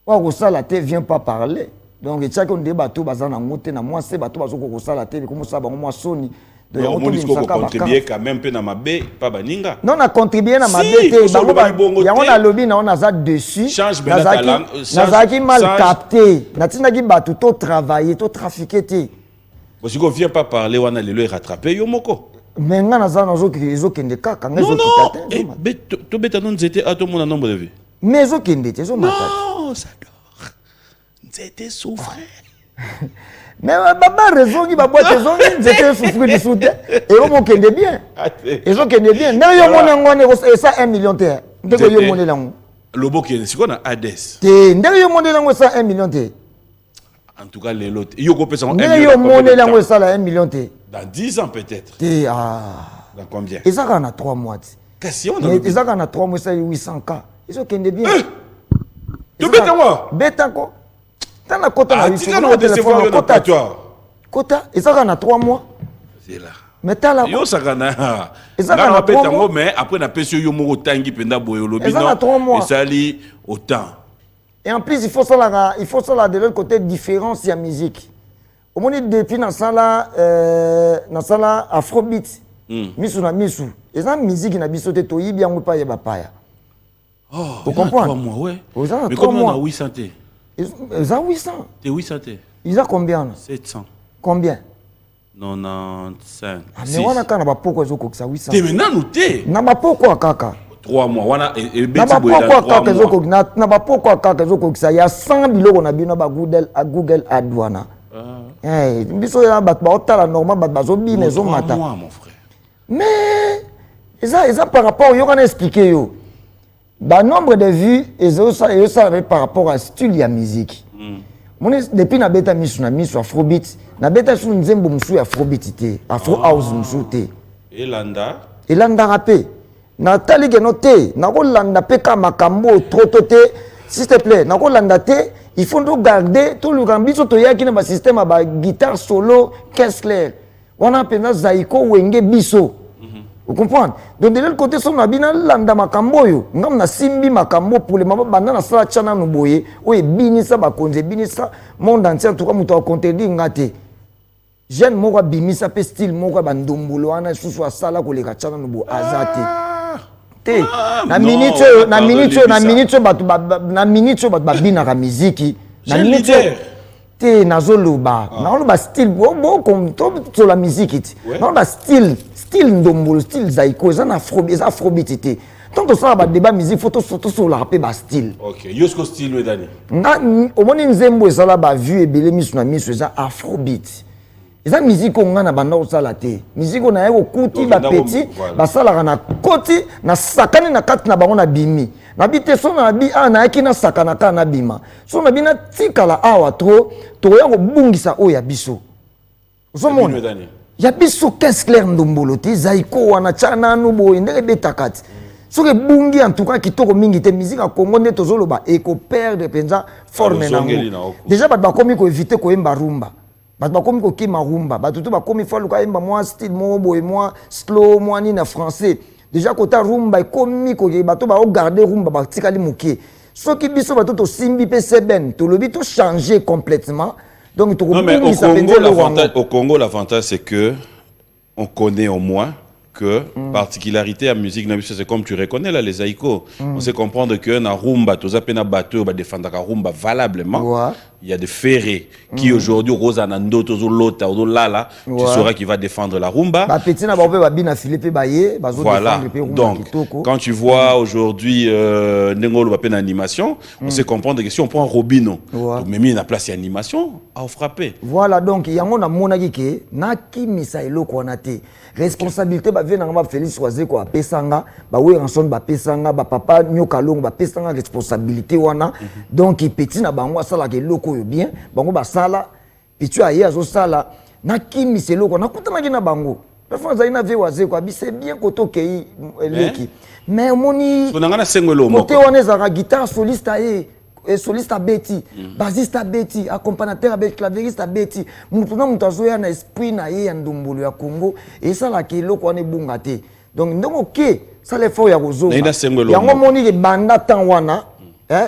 Ou Salate vient pas parler. Donc chaque on débat tout bazana monter na moi c'est bateau bazo ko Salate comme ça ba moi soni. Donc on dit qu'on contribuer quand même peu na mabe pas baninga. Non on a contribué na mabe te ba on a lobby na on a ça dessus. Change bien la langue. Nazaki mal capté. Na tina ki bateau to travailler to trafiquer te. Parce qu'on vient pas parler on a le rattraper yo moko. Mais nga naza nazo kende kaka nga zo kitate. Non, to beta non nzete a to mona nombre de vie. Mais zo kende te zo matati. Non, ça dort. Nzete souffre. Mais baba raison qui ba boîte zo nzete souffre du soute. Et on kende bien. Et zo kende bien. Na yo mona ngone ko ça 1 million te. Ndeko yo mona lango. Lobo kende sikona Hades. Te ndeko yo mona lango ça 1 million te. En tout cas les lots. Yo ko pesa 1 million. Ndeko yo mona lango ça 1 million te. Dans 10 ans peut-être. Dans combien? Et ça en a 3 mois. Question on a. Et ça en a 3 mois, ça 800K. Ils ont qu'un bien. Tu bêtes moi? Bête encore. T'as la quota na 800K. Quota. Et ça en a 3 mois. C'est là. Mais t'as la. Yo ça gana. Et ça en a 3 mois. Mais après na pesi yo moko tangi penda boyo lobi non. Et ça en a 3 mois. Et ça li autant. Et en plus il faut ça là de l'autre côté différence la musique. Au moins depuis dans ça là afrobeat misu na misu et ça musique na biso te to yibi yango pa yeba paya. Oh vous comprenez moi ouais mais comment on a 800 t ils ont 800 t'es 800 t ils ont combien 700 combien 95 mais wana kana ba poko zo ko ça 800 te maintenant nous te na ba poko kaka 3 mois wana et na ba poko kaka zo ko na ba poko kaka zo ko ça ya 100 biloko na bino ba Google adwana. Eh, biso ya bat ba otala normal bat bazo bi maison mata. Moi mon frère. Mais ça par rapport yo kana expliquer yo. Ba nombre de vues et ça par rapport à style ya musique. Mon depuis na beta misu afrobeat, na beta su nzembo musu afrobeat te, afro house musu te. Elanda rapé. Na tali ke noté, na ko landa pe ka makambo trop te, s'il te plaît, na ko landa te. Il faut nous garder tout le rambiso to yaki na système ba guitare solo caisse claire. On a pena zaiko wenge biso. Vous comprenez? Donc de l'autre côté son abina landa makambo yo. Ngam na simbi makambo pour les mama banda na sala chana no boye. O e binisa ba konze binisa monde entier en tout cas muto contredire ngate. Jeune moko bimisa pe style moko ba ndombolo wana susu asala ko le chana no bo azate. Na minute bat bina ka muziki na minute te nazoloba na style bon comme to la musique na style ndombolo style zaiko ça na afrobeat te tant que ça ba débat musique photo surtout sur la rapper ba style. OK yosko style we dani nga omoni nzembo ça la ba vue ebele misu na misu ça afrobeat. Eza musique on ngana banda osala te musique on a yo kuti ba petit ba sala na koti na sakani na kati na bango na bimi na bite so na bi na yaki na sakana ka na bima so na bina tikala awa to ya ko bungisa o ya biso uzomona ya biso qu'est-ce clair ndombolo te zaiko wana chana no bo ndele betakati so ke bungi en tout cas kitoko mingi te musique a Congo nde tozolo ba eko perdre penza forme nango déjà ba komi ko éviter ko emba rumba. bato bakomi kokima rumba bato to bakomi fa luka yemba moi style mo boy moi slow moi ni na français déjà kota rumba ekomi ko bato ba garder rumba batikali moké soki biso bato to simbi pe seben to lobi to changer complètement donc to non mais au Congo l'avantage c'est que on connaît au moins que particularité à musique c'est comme tu reconnais là les haïkos on sait comprendre que na rumba tous apena bateau ba défendre la rumba valablement il y a des ferrés qui aujourd'hui Rosa Nando tozo lota ou lala tu sauras qui va défendre la rumba ba petit na ba ba bina Philippe Baye bazo défendre pe rumba donc quand tu vois aujourd'hui Nengolo ba pena animation on sait comprendre que si on prend Robino mais mis na place animation à frapper voilà donc yango na monaki ke na kimisa eloko wana te responsabilité ba vient na Félix Oise ko apesanga ba we ranson ba pesanga ba papa nyoka longo ba pesanga responsabilité wana donc petit na bango asala ke loko yo bien bango ba sala petit aye azo sala na kimi se loko na kutana ki na bango la France ina ve Oise ko c'est bien koto kei leki mais moni sonanga na sengolo moko kote wana za guitare soliste aye et soliste à Betty, bassiste à Betty, accompagnateur à Betty, clavieriste à Betty. Mutuna mutazoya na esprit na ye ya ndombolo ya Congo et ça la kilo ko ne bungate. Donc ndongo OK, ça le faut ya gozoba. Yango moni ke banda tan wana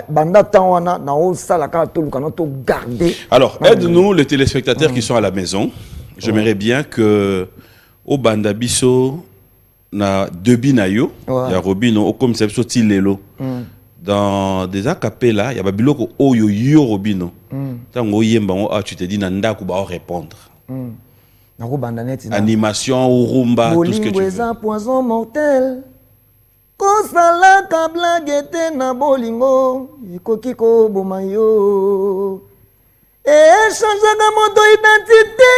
banda tan wana na o sala ka to lukana to garder. Alors, aide-nous les téléspectateurs qui sont à la maison. J'aimerais bien que au banda biso na debi na yo, ya Robino au comme c'est sorti lelo. Dans des acapellas, il y a babiloko oyo yo Robino. Tango yemba tu te dis nanda ku ba répondre. Animation ou rumba tout ce que tu veux. Poison mortel. Kosala ka blagete na bolingo, ikoki ko bomayo. Et changer mon identité,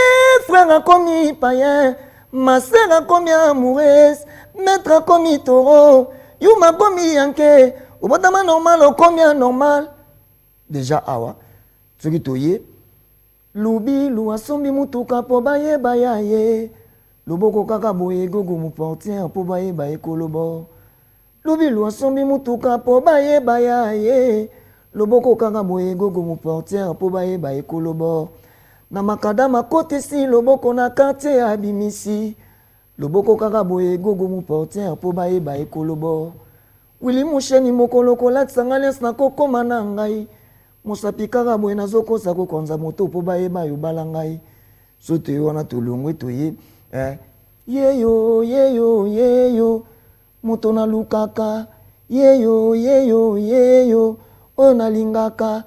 frère a commis païen, ma sœur a commis amoureuse, maître a commis taureau, you m'a commis yanké. Au botama normal, au combien normal? Déjà, awa. Ce qui toye. Lubi, lua sombi mutuka po baye baye. Luboko kaka boye gogo mu portien po baye baye kolobo. Lubi, lua sombi mutuka po baye baye. Luboko kaka boye gogo mu portien po baye baye kolobo. Na makadama kote si loboko na quartier abimisi. Luboko kaka boye gogo mu portien po baye baye kolobo. Wili musheni mokolo kolatisa lens na kokoma na ngai mosapi kaka boye nazokosa kokonza moto po bayeba yo bala ngai soto yo wana tolongwe toye yeyo yeyo yeyo moto nalukaka yeyo yeyo yeyo oyo nalingaka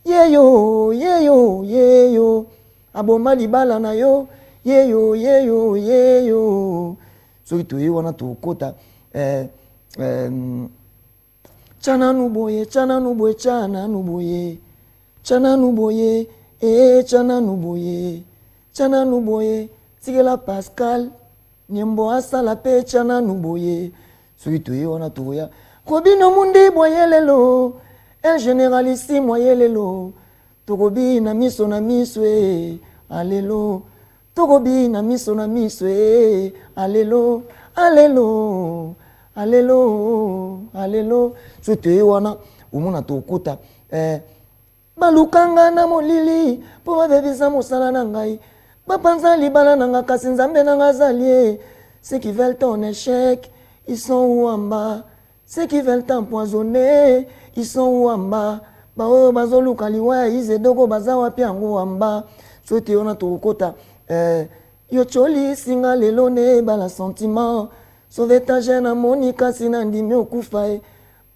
yeyo yeyo yeyo aboma libala na yo yeyo yeyo yeyo soki toye wana tokota chana nuboye, chana nuboye, chana nuboye, chana nuboye, chana nuboye, chana nuboye, Tigela Pascal, Nyembo asala pe chana nuboye, suitu ye wana toya, Robino mundi boye lelo, el generalissime moye lelo, Togobi na miso alelo, Togobi na miso alelo, alelo. Alelo, alelo, sote wana umuna tokota balukanga na molili po babebisa mosala na ngai bapanza libala na nga kasi nzambe na nga zalie ceux qui veulent ton échec ils sont où en bas ceux qui veulent t'empoisonner ils sont où en bas bao bazoluka liwa izedoko baza wapi yango en bas sote wana tokota yo choli singa lelo ne bala sentiment sauve ta jeune Monica sinandimi okufae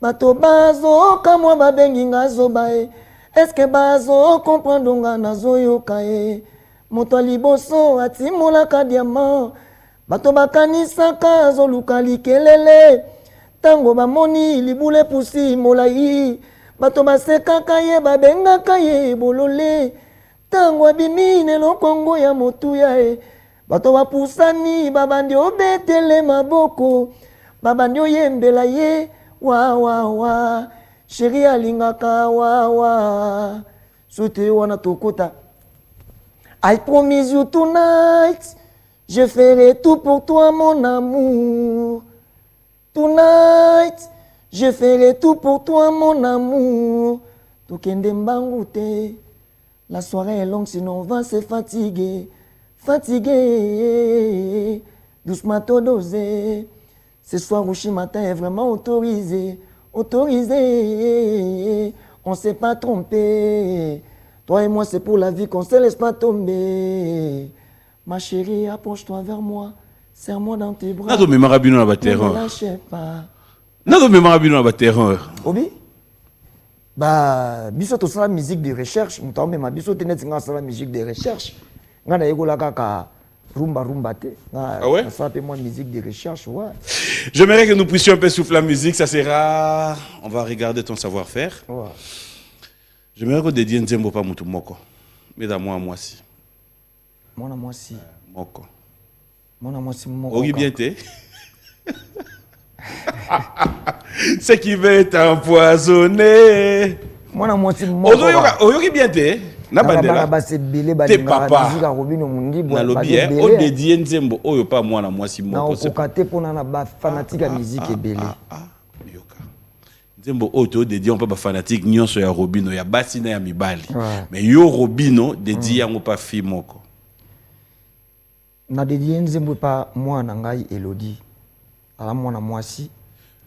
bato bazo kamwa babengi nga zobae est-ce que bazo comprendre nga nazoyoka e moto liboso atimolaka diamant bato bakanisaka azoluka likelele tango bamoni libule pusi molai bato basekaka ye babengaka ye bolole tango abimine lokongo ya motuya e bato bapusani babandi obetele maboko babandi oyembela ye wa wa wa chéri alingaka wa wa sote wana tokota I promise you tonight je ferai tout pour toi mon amour tonight je ferai tout pour toi mon amour tokende mbangu te La soirée est longue, sinon on va se fatiguer. Fatigué, doucement tout dosé. Ce soir, Rouchi matin est vraiment autorisé. Autorisé, on s'est pas trompé. Toi et moi, c'est pour la vie qu'on se laisse pas tomber. Ma chérie, approche-toi vers moi. Serre-moi dans tes bras. Nado mémoire bino na Ne me terrain. lâchez pas. Nado mémoire bino na terrain. Obi? Bah, biso to la musique de recherche. Mouta ma biso te net nga la musique de recherche. Nga na yego la kaka rumba te. Ah ouais? Ça fait moi musique de recherche, ouais. J'aimerais que nous puissions un peu souffler la musique, ça sera... On va regarder ton savoir-faire. Ouais. J'aimerais que dédier Nzembo pas mutu moko. Mais dans moi si. Moi si. Moko. Moi si moko. Ori bien te. Ce qui veut t'empoisonner. Moi si moko. Ori bien te. Na bandela. T'es papa. Na lobby, on dédie Nzembo. Oyo pas moi si moko. Na okokate pona na ba fanatique ya musique ebele. Yoka. Nzembo oyo dédie on pas ba fanatique nyonso ya Robino ya basi na ya mibali. Mais yo Robino dédie yango pas fi moko. Na dédié Nzembo pa mwana ngai Elodie. Ala mwana mwasi.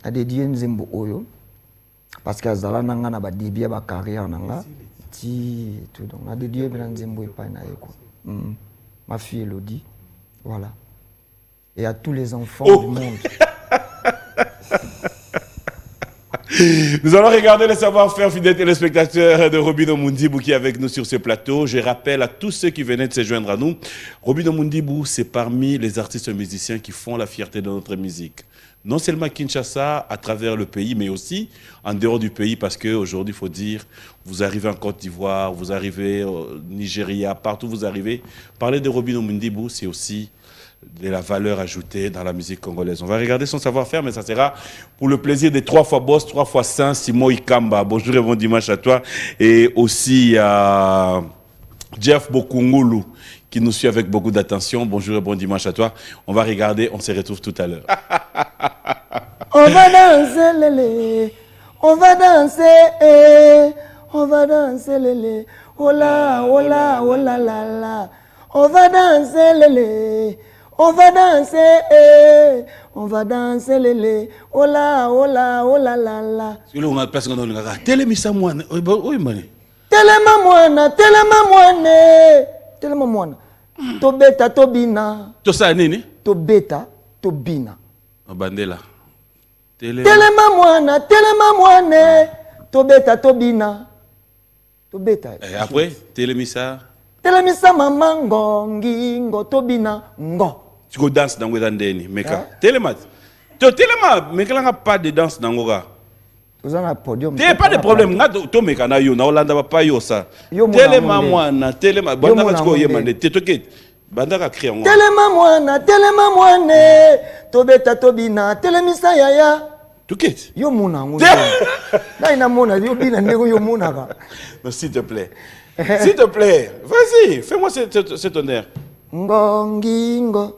Na dédié Nzembo oyo. Parce que azala nanga na ba début ya ba carrière nanga. Ti tout donc na dédié bela Nzembo pa na yeko. Ma fille Elodie. Voilà. Et à tous les enfants du monde. Nous allons regarder le savoir-faire, fidèles téléspectateurs de Robino Mundibou qui est avec nous sur ce plateau. Je rappelle à tous ceux qui venaient de se joindre à nous, Robino Mundibou, c'est parmi les artistes musiciens qui font la fierté de notre musique. Non seulement à Kinshasa, à travers le pays, mais aussi en dehors du pays, parce qu'aujourd'hui, il faut dire, vous arrivez en Côte d'Ivoire, vous arrivez au Nigeria, partout vous arrivez. Parler de Robino Mundibou, c'est aussi de la valeur ajoutée dans la musique congolaise. On va regarder son savoir-faire, mais ça sera pour le plaisir des 3 fois boss, 3 fois saint, Simon Ikamba. Bonjour et bon dimanche à toi. Et aussi à Jeff Bokungulu, qui nous suit avec beaucoup d'attention. Bonjour et bon dimanche à toi. On va regarder, on se retrouve tout à l'heure. On va danser, lélé. On va danser, on va danser, lélé. Oh là, oh là, oh là là là. On va danser, lélé. On va danser, on va danser, lélé. Oh là, oh là, oh là là là. On a personne qui a télémisa moine. Oui, mané. Telema moine, telema moine. Telema moine. Tobeta, tobina. To ça nini? Tobeta, tobina. Bandela. Telema moine. Tobeta, tobina. Tobeta. Et après, télémisa. Telemisa mama ngongingo tobina ngo. Tu go danse dans Wedandeni, meka. Télémat. Télémat, mais quand pas de danse dans Goga. Vous en avez podium. T'es pas de problème. Nga to meka na yo na Hollande pas yo ça. Télémat moine, télémat. Banda ka tiko yemande. Te toke. Banda ka créer ngo. Téléma moine. Tobeta tobina. Telemisa yaya. Toke. Yo muna ngo. Na ina mona yo bina nego yo muna ka. Non, s'il te plaît. S'il te plaît, vas-y, fais-moi cet honneur. Ngongingo.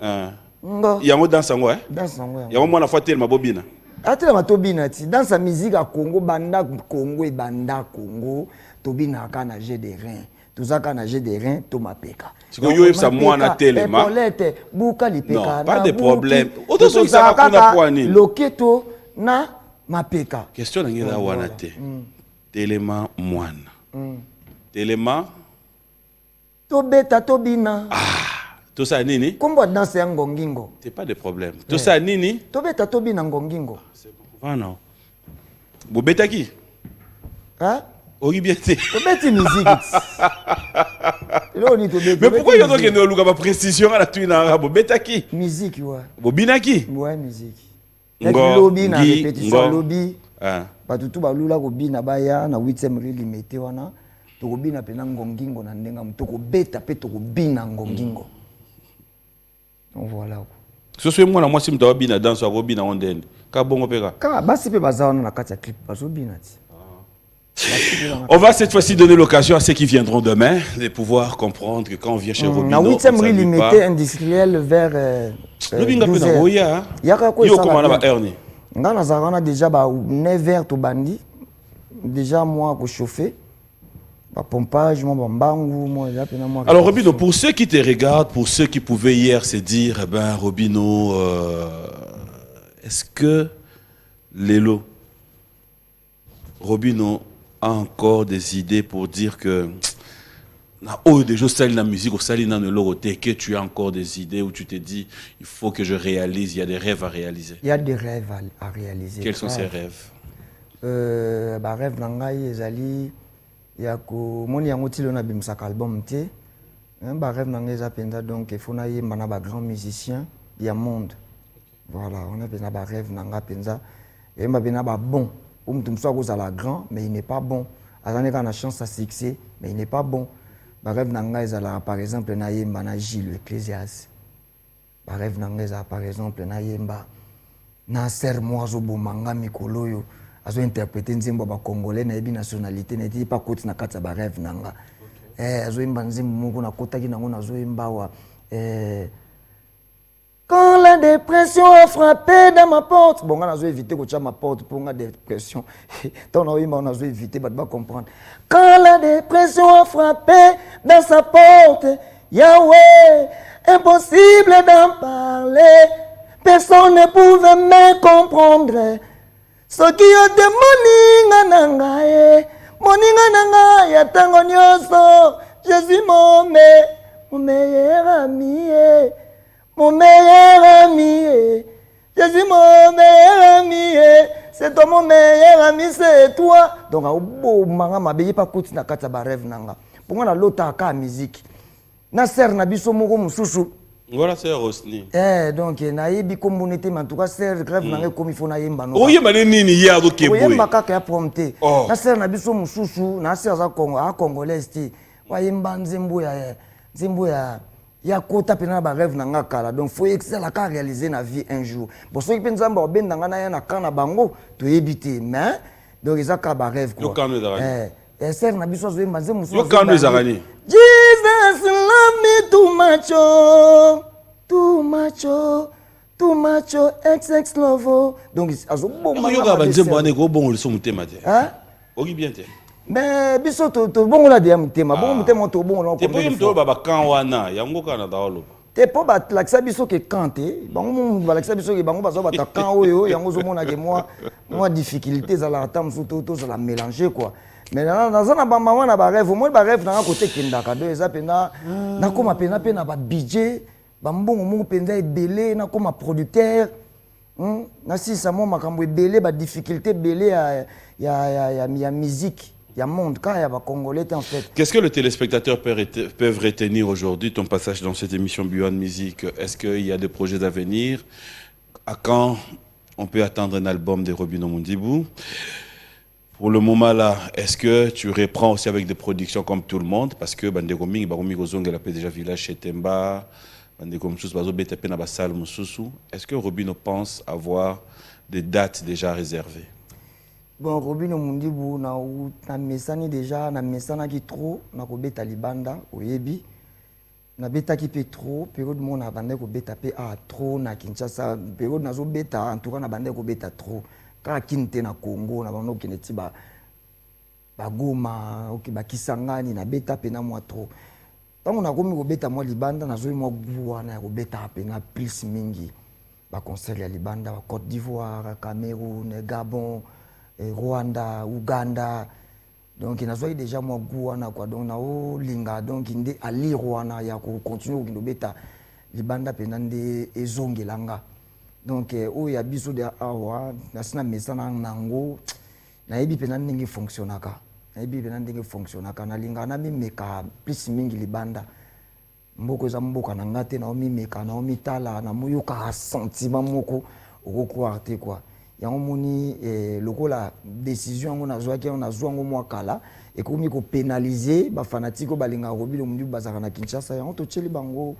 Il y a un mot dans sa voix. Il y a un mot dans la tellement bobina. Attends, ma tobina ti dans sa musique à Congo, banda Congo et banda Congo, tobina ka nager des reins. Tout ça ka nager des reins, to mapeka. Tu vois yo ça moi na tellement. Buka li peka. Non, pas de problème. Autant ça ça kuna poani. Loketo na mapeka. Question ngela wana te. Tellement moine. Téléma. Tobeta tobina. Tout ça nini? Kombo danse ya ngongingo. C'est pas de problème. Tout ça nini? Tobeta tobina ngongingo. C'est bon. Ah non. Bobeta qui? Hein? Ori bien te. Tobeti musique. Mais pourquoi il y a donc une luka précision à la tuina bobeta qui? Musique ouais. Bobina qui? Ouais musique. Ngo. Lobby na répétition lobby. Ah. Batutu balula ko bina baya na 8e rili limité wana. Toko bina pena ngongingo na ndenga mtoko beta pe toko bina ngongingo. Donc voilà. Ce soit moi si mtawa bina danse wa bina ondende. Ka bongo peka. Ka basi pe bazawana na kati ya clip bazo bina ti. On va cette fois-ci donner l'occasion à ceux qui viendront demain de pouvoir comprendre que quand on vient chez Robino, na 8e rili limité industriel vers Lobinga pena roya. Yaka ko yo komana ba erni. Ngana zakana déjà ba 9h to bandi. Déjà moi ko chauffer. Pompage, Alors Robino, pour ceux qui te regardent, pour ceux qui pouvaient hier se dire, eh ben Robino, est-ce que Lelo, Robino a encore des idées pour dire que déjà salut la musique, au salut dans le que tu as encore des idées où tu te dis, il faut que je réalise, il y a des rêves à réaliser. Il y a des rêves à réaliser. Quels sont ces rêves? Rêve nangai ezali ya ko moni yango tilo na bimsaka album te. Rêve nangai za penza donc il faut na yemba na ba grand musicien ya monde. Voilà, on a besoin de rêve nanga penza. Et m'a besoin ba bon. Mutu mso akozala grand mais il n'est pas bon. Azane kana chance à succès mais il n'est pas bon. Ba rêve nanga ezala par exemple na yemba na Gilles Ecclésias. Ba rêve nanga ezala par exemple na yemba na ser moazo bomanga mikolo yo. Azo interpréter nzembo ba congolais na yebi nationalité na ti pas koti na kata ba rêve nanga. Azo imba nzembo moko na kotaki nango nazo imba wa quand la dépression a frappé dans ma porte, bon, on a évité que ma porte pour la dépression. On a évité de comprendre. Quand la dépression a frappé dans sa porte, Yahweh, impossible d'en parler. Personne ne pouvait me comprendre. Ce qui a de moninga nangaye, tango nyoso, je suis mon meilleur ami. Mon meilleur ami, je suis mon meilleur ami, c'est toi mon meilleur ami, c'est toi. Donc, au manga mabeyi pas kuti na kata ba rêve nanga. Pour moi, la lota ka musique. Na ser na biso moko mususu. Voilà, c'est Rosny. Donc, na yebi communauté, mais en tout cas, ser rêve nanga comme il faut na yemba no. Oh, yemba nini ya do keboy. Yemba kaka ya prompté. Na ser na biso mususu, na ser za Congo, a congolais ti. Wa yemba nzembo ya ya kota pena ba rêve nanga kala donc faut excel la réaliser na vie un jour bon ceux qui pensent ba ben nanga na ya na kana bango to ebité mais donc ils a ka ba rêve quoi ser na biso zo mbanze muso yo kanu ezakani Jesus love me too much too much XX love donc azo bon yo ka ba nzembo ane ko bon le so mutema te oki bien te. Mais biso to bongo la dia mutema bongo mutema to bongo na ko. Te po yimto baba kan wana yango kana daolo. Te po ba lakisa biso ke kante bango ba lakisa biso ke bango bazo ba ta kan oyo yango zo mona ke moi difficulté za la tam so to za la mélanger quoi. Mais dans un ba mama na ba rêve moi ba rêve na côté kindaka do eza pena na koma pena pena ba budget ba mbongo mo penza ebele na koma producteur na si ça mo makambo ebele ba difficulté belé ya musique. Il y a un monde, quand il y a des Congolais en fait. Qu'est-ce que les téléspectateurs peuvent retenir aujourd'hui, ton passage dans cette émission Beyond Music? Est-ce qu'il y a des projets d'avenir? À quand on peut attendre un album de Robino Mundibou? Pour le moment là, est-ce que tu reprends aussi avec des productions comme tout le monde? Parce que Bandeko Mingi, Baromi Ozong, elle a déjà village chez Temba, Bandeko Moussous, Bazo Betepe na Basal Moussous. Est-ce que Robino pense avoir des dates déjà réservées? Bon, Robino Mundibou, na mesani déjà, na mesana qui trop, na ko beta libanda, oyebi. Na beta qui peut trop, période mon na bande ko beta pe a trop na Kinshasa, période na zo beta en tout cas na bande ko beta trop. Ka kinte na Congo na bando kineti ba Goma, ok ba Kisangani na beta pe na moi trop. Tango na komi ko beta moi libanda na zo mo buwa na ko beta pe na plus mingi. Ba concert ya libanda, ba Côte d'Ivoire, Cameroun, Gabon, Rwanda, Uganda, donc il a déjà moi Gouana quoi, donc na o linga donc inde ali Rwanda ya ko continuer ko beta libanda penande ezongelanga donc o ya biso de awa na sina mesana nango na yebi penande ndenge fonctionnaka na yebi penande ndenge fonctionnaka na linga na mimeka plus mingi libanda mboko za mboka na ngate na o mimeka na o mitala na moyoka sentiment moko okoko arte quoi. Yango moni lokola décision on a zwa ngo kala et komi ko pénaliser ba fanatiko balinga Robino Mundibou bazaka na Kinshasa yango to tsheli bango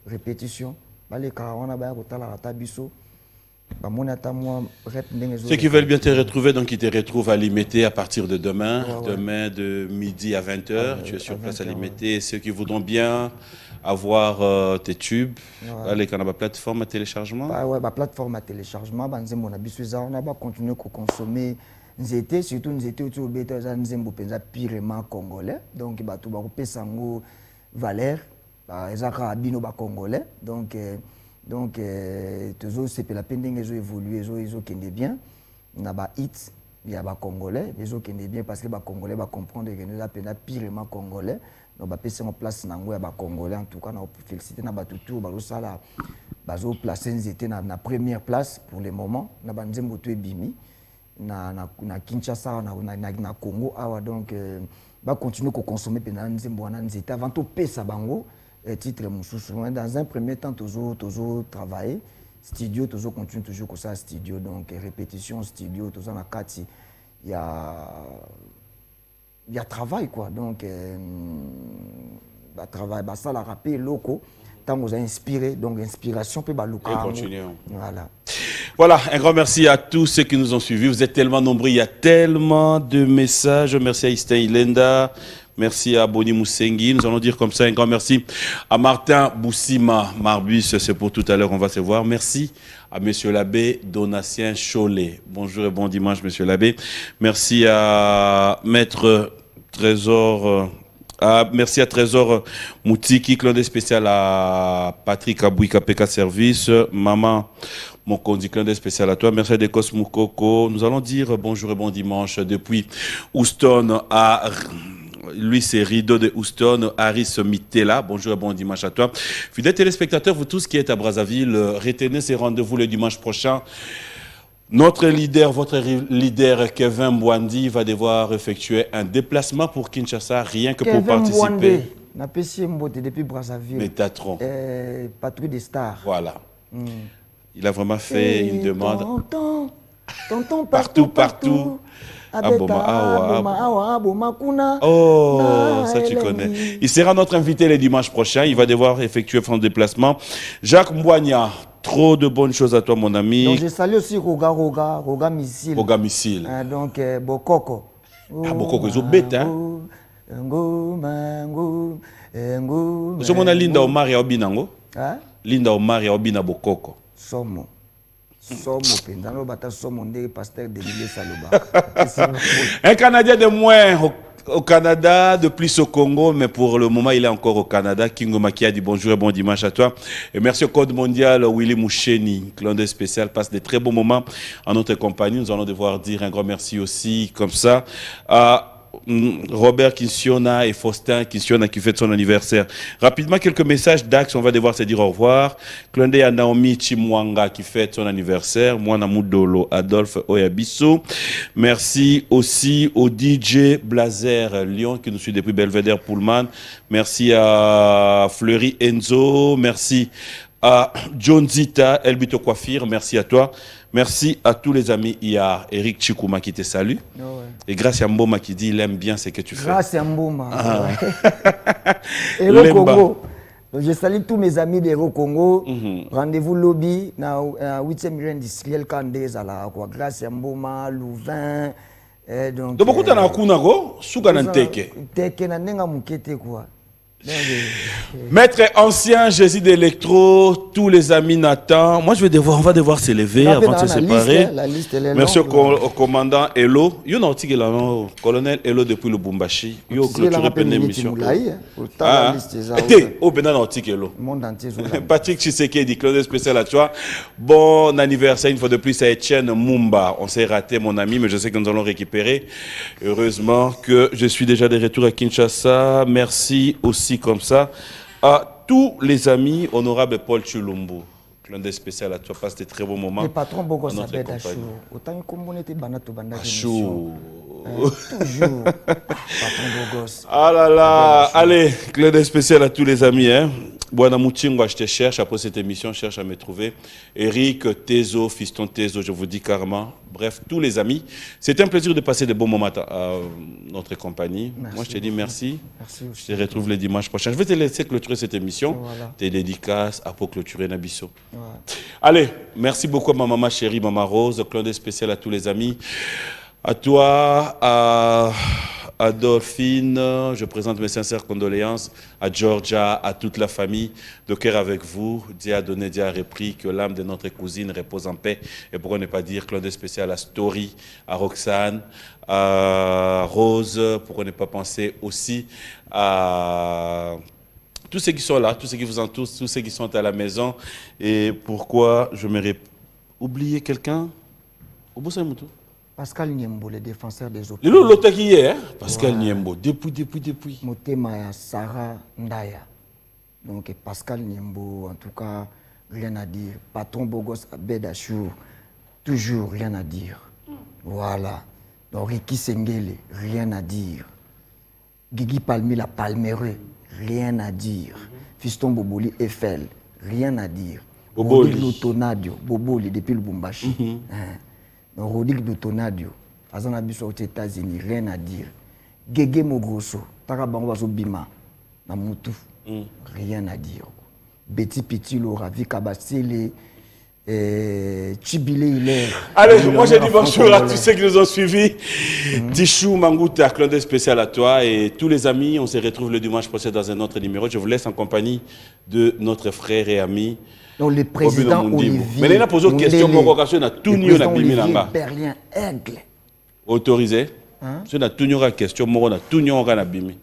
répétition baleka wana ba ko tala ta biso ba moni ata moi rep ndenge zo. Ceux qui veulent bien te retrouver donc ils te retrouvent à Limité à partir de demain, demain de midi à 20h, tu es sur place à Limité. Ceux qui voudront bien avoir tes tubes, les canaux plateforme à téléchargement. Ouais, plateforme à téléchargement, banzembo na biso za on a ba continuer ko consommer nzete surtout nzete oyo obeta eza nzembo mpenza pirement congolais donc bato bakopesa yango valeur eza kaka bino bacongolais donc tozosepela mpe ndenge ezoévolue ezokende bien na bahit ya bacongolais ezokende bien parce que bacongolais bacomprendre ke eza mpenza pirement congolais donc bapesa yango place na yango ya bacongolais en tout cas na félicité na bato tour bazosala bazoplace nzete na première place pour le moment na banzembo to ebimi na Kinshasa na Congo awa donc va continuer à consommer pendant nzembo wana nzete avant to pesa bango titre mususu dans un premier temps toujours travailler studio toujours continuer toujours comme ça studio donc répétition studio tout ça na kati il y a travail quoi donc travail ça la rapper locaux tant vous a inspiré donc inspiration peut ba local voilà, un grand merci à tous ceux qui nous ont suivis. Vous êtes tellement nombreux, il y a tellement de messages. Merci à Istin Ilenda, merci à Boni Moussengi. Nous allons dire comme ça un grand merci à Martin Boussima Marbus, c'est pour tout à l'heure, on va se voir. Merci à Monsieur l'abbé Donatien Cholet. Bonjour et bon dimanche, Monsieur l'abbé. Merci à Maître Trésor. Merci à Trésor Moutiki, clin d'œil spécial à Patrick Abouika PK Service, Maman mon condi, clin d'œil spécial à toi. Merci à Dekos Moukoko. Nous allons dire bonjour et bon dimanche depuis Houston à lui c'est Rideau de Houston, Harris Mitela. Bonjour et bon dimanche à toi. Fidèles téléspectateurs, vous tous qui êtes à Brazzaville, retenez ces rendez-vous le dimanche prochain. Notre leader, votre leader Kevin Mbwandi va devoir effectuer un déplacement pour Kinshasa, rien que pour participer. Na PC Mbote depuis Brazzaville. Métatron. Patrouille des stars. Voilà. Il a vraiment fait une demande. Tonton partout. Oh, ça tu connais. Il sera notre invité le dimanche prochain. Il va devoir effectuer son déplacement. Jacques Mbouania. Trop de bonnes choses à toi, mon ami. Donc, je salue aussi Roga Missile. Roga Missile. Donc, Bokoko. Bokoko, ils ont bête, hein. Je m'en ai Linda Omar et Obinango. Linda Omar et Obina Bokoko. Somo. Pendant bata Somo, on est pasteur de Lille Saloba. Un Canadien de moins au Canada, de plus au Congo, mais pour le moment, il est encore au Canada. Kingo Makia dit bonjour et bon dimanche à toi. Et merci au Code Mondial, Willy Moucheni, clin d'œil spécial, passe des très bons moments en notre compagnie. Nous allons devoir dire un grand merci aussi, comme ça, à Robert Kinsiona et Faustin Kinsiona qui fête son anniversaire. Rapidement, quelques messages d'Axe, on va devoir se dire au revoir. Clin d'œil à Naomi Chimwanga qui fête son anniversaire. Moana Moudolo, Adolphe Oyabiso. Merci aussi au DJ Blazer Lyon qui nous suit depuis Belvedere Pullman. Merci à Fleury Enzo. Merci à John Zita, Elbito Coiffure. Merci à toi. Merci à tous les amis. Il y a Eric Chikouma qui te salue. Oh ouais. Et grâce à Mboma qui dit il aime bien ce que tu fais. Grâce à Mboma. Héros Congo. Donc, je salue tous mes amis d'Héros Congo. Rendez-vous lobby dans 8e rue industriel Kandé Zala. Grâce à Mboma, Louvain. Donc beaucoup de gens qui Teke. Teke na nenga mukete quoi. Maître ancien Jésus d'électro, tous les amis Nathan. Moi, on va devoir s'élever avant de se séparer. Merci au commandant Elo. Il y a un article là, colonel Elo depuis le Bumbashi. Il y a clôturé une émission. Au Bénin, article Elo. Patrick Tshisekedi, Claude spécial à toi. Bon anniversaire une fois de plus à Etienne Mumba. On s'est raté, mon ami, mais je sais que nous allons récupérer. Heureusement que je suis déjà de retour à Kinshasa. Merci aussi comme ça à tous les amis, honorable Paul Chulumbu. Clin d'œil spécial à toi, passe des très bons moments. Le patron Bogo s'appelle Achou. Autant que mon était banato banda. Achou. Toujours. Patron Bogos. Ah là là. Allez, clin d'œil spécial à tous les amis. Buana Moutingo, je te cherche. Après cette émission, cherche à me trouver. Eric, Tezo, Fiston Tezo, je vous dis carrément. Bref, tous les amis. C'est un plaisir de passer de bons moments à notre compagnie. Merci. Moi, je te dis merci. Merci aussi. Je te retrouve le dimanche prochain. Je vais te laisser clôturer cette émission. Voilà. Tes dédicaces pour clôturer Nabisso. Ouais. Allez, merci beaucoup à ma maman chérie, Maman Rose. Clin d'œil spécial à tous les amis. À toi, Adolphine, je présente mes sincères condoléances à Georgia, à toute la famille. De cœur avec vous. Dieu a donné, Dieu a repris. Que l'âme de notre cousine repose en paix. Et pourquoi ne pas dire clin d'œil spécial à Story, à Roxane, à Rose. Pourquoi ne pas penser aussi à tous ceux qui sont là, tous ceux qui vous entourent, tous ceux qui sont à la maison. Et pourquoi je m'aurais oublié quelqu'un? Pascal Niembo, le défenseur des Le l'autre qui est, Pascal Niembo, depuis. Motema Sarah Ndaya. Donc Pascal Niembo, en tout cas, rien à dire. Patron Bogos Abedachou, toujours rien à dire. Voilà. Donc Ricky Sengele, rien à dire. Guigui Palmi la Palmereux, rien à dire. Fiston Boboli Eiffel, rien à dire. Boboli. Rodrigue Tonadio, Boboli depuis le Bumbashi. Donc Rodrigue Tonadio, Azan Abisso aux États-Unis, rien à dire. Gege Mogrosso, Tarabango Bima, Namutu, rien à dire. Betty Petit Laura, Vika Bassele, Chibile Hilaire. Allez, moi j'ai dit bonjour à tous ceux qui nous ont suivis. Tichou Mangouta, clin d'œil spécial à toi et tous les amis. On se retrouve le dimanche prochain dans un autre numéro. Je vous laisse en compagnie de notre frère et ami. Donc le président Olivier. Mais il a posé une question. Berlin Aigle. Autorisé. Si on a tout une question, on a tout une bimi.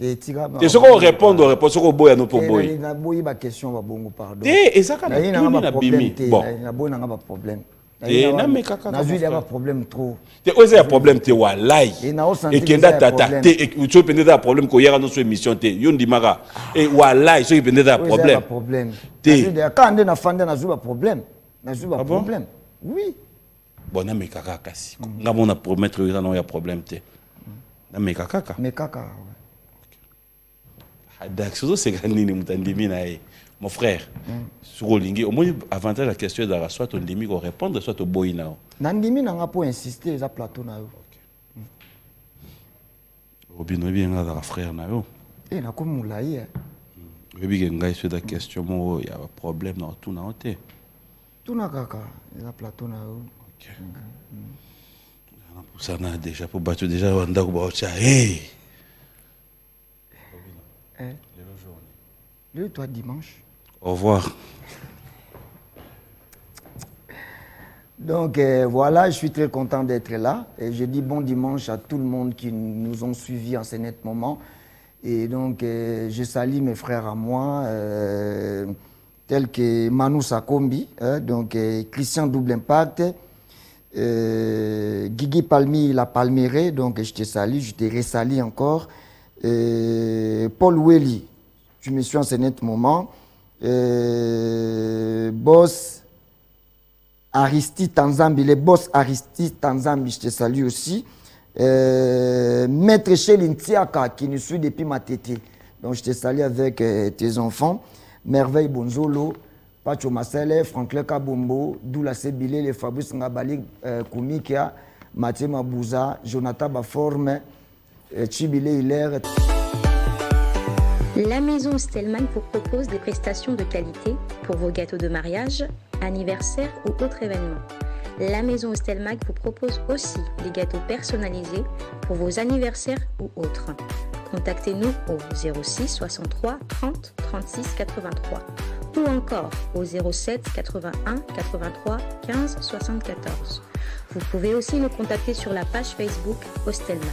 Et ce qu'on répond, on répond. Ce qu'on boit, nous pour boire. Il y a une question, pardon. Et ça, on a tout une bimi. Bon. Il y a un problème. Il y a un problème trop. Il y a un problème, tu es là. Et qu'il y a un problème qu'il y a dans notre émission. Il y a un problème. Quand on a un problème, problème. Oui. Bon, mais kaka kasi. On a promettre qu'il y a un problème. Mais kaka. Mais kaka. Mon frère, sur au moins avantage la question de soit on demi qu'on répondre, soit au boina. Nandimi n'a pas insisté ça plateau na yo. Robino bien là frère na yo. Et na comme moulaï. Rebi ngai sur la question mo il y a un problème dans tout na hoté. Tout na kaka, la plateau na yo. OK. Pour ça na déjà pour battre déjà on da ko ba cha hey. Le toi dimanche. Au revoir. Donc voilà, je suis très content d'être là. Et je dis bon dimanche à tout le monde qui nous ont suivis en ce net moment. Et donc je salue mes frères à moi, tels que Manu Sakombi, donc Christian Double Impact, Guigui Palmi la Palméré, donc je te salue, je te resalue encore. Paul Welly, je me suis en ce net moment. Boss Aristide Tanzambi, les boss Aristide Tanzambi, je te salue aussi. Maître Chéline Tiaka, qui nous suit depuis ma tété. Donc je te salue avec tes enfants. Merveille Bonzolo, Pacho Masele, Franklin Kabombo, Doula Sebile, les Fabrice Ngabali Koumikia, Mathieu Mabouza, Jonathan Baforme, Chibile Hilaire. La maison Stelman vous propose des prestations de qualité pour vos gâteaux de mariage, anniversaire ou autres événements. La maison Stelmag vous propose aussi des gâteaux personnalisés pour vos anniversaires ou autres. Contactez-nous au 06 63 30 36 83 ou encore au 07 81 83 15 74. Vous pouvez aussi nous contacter sur la page Facebook Hostelmag.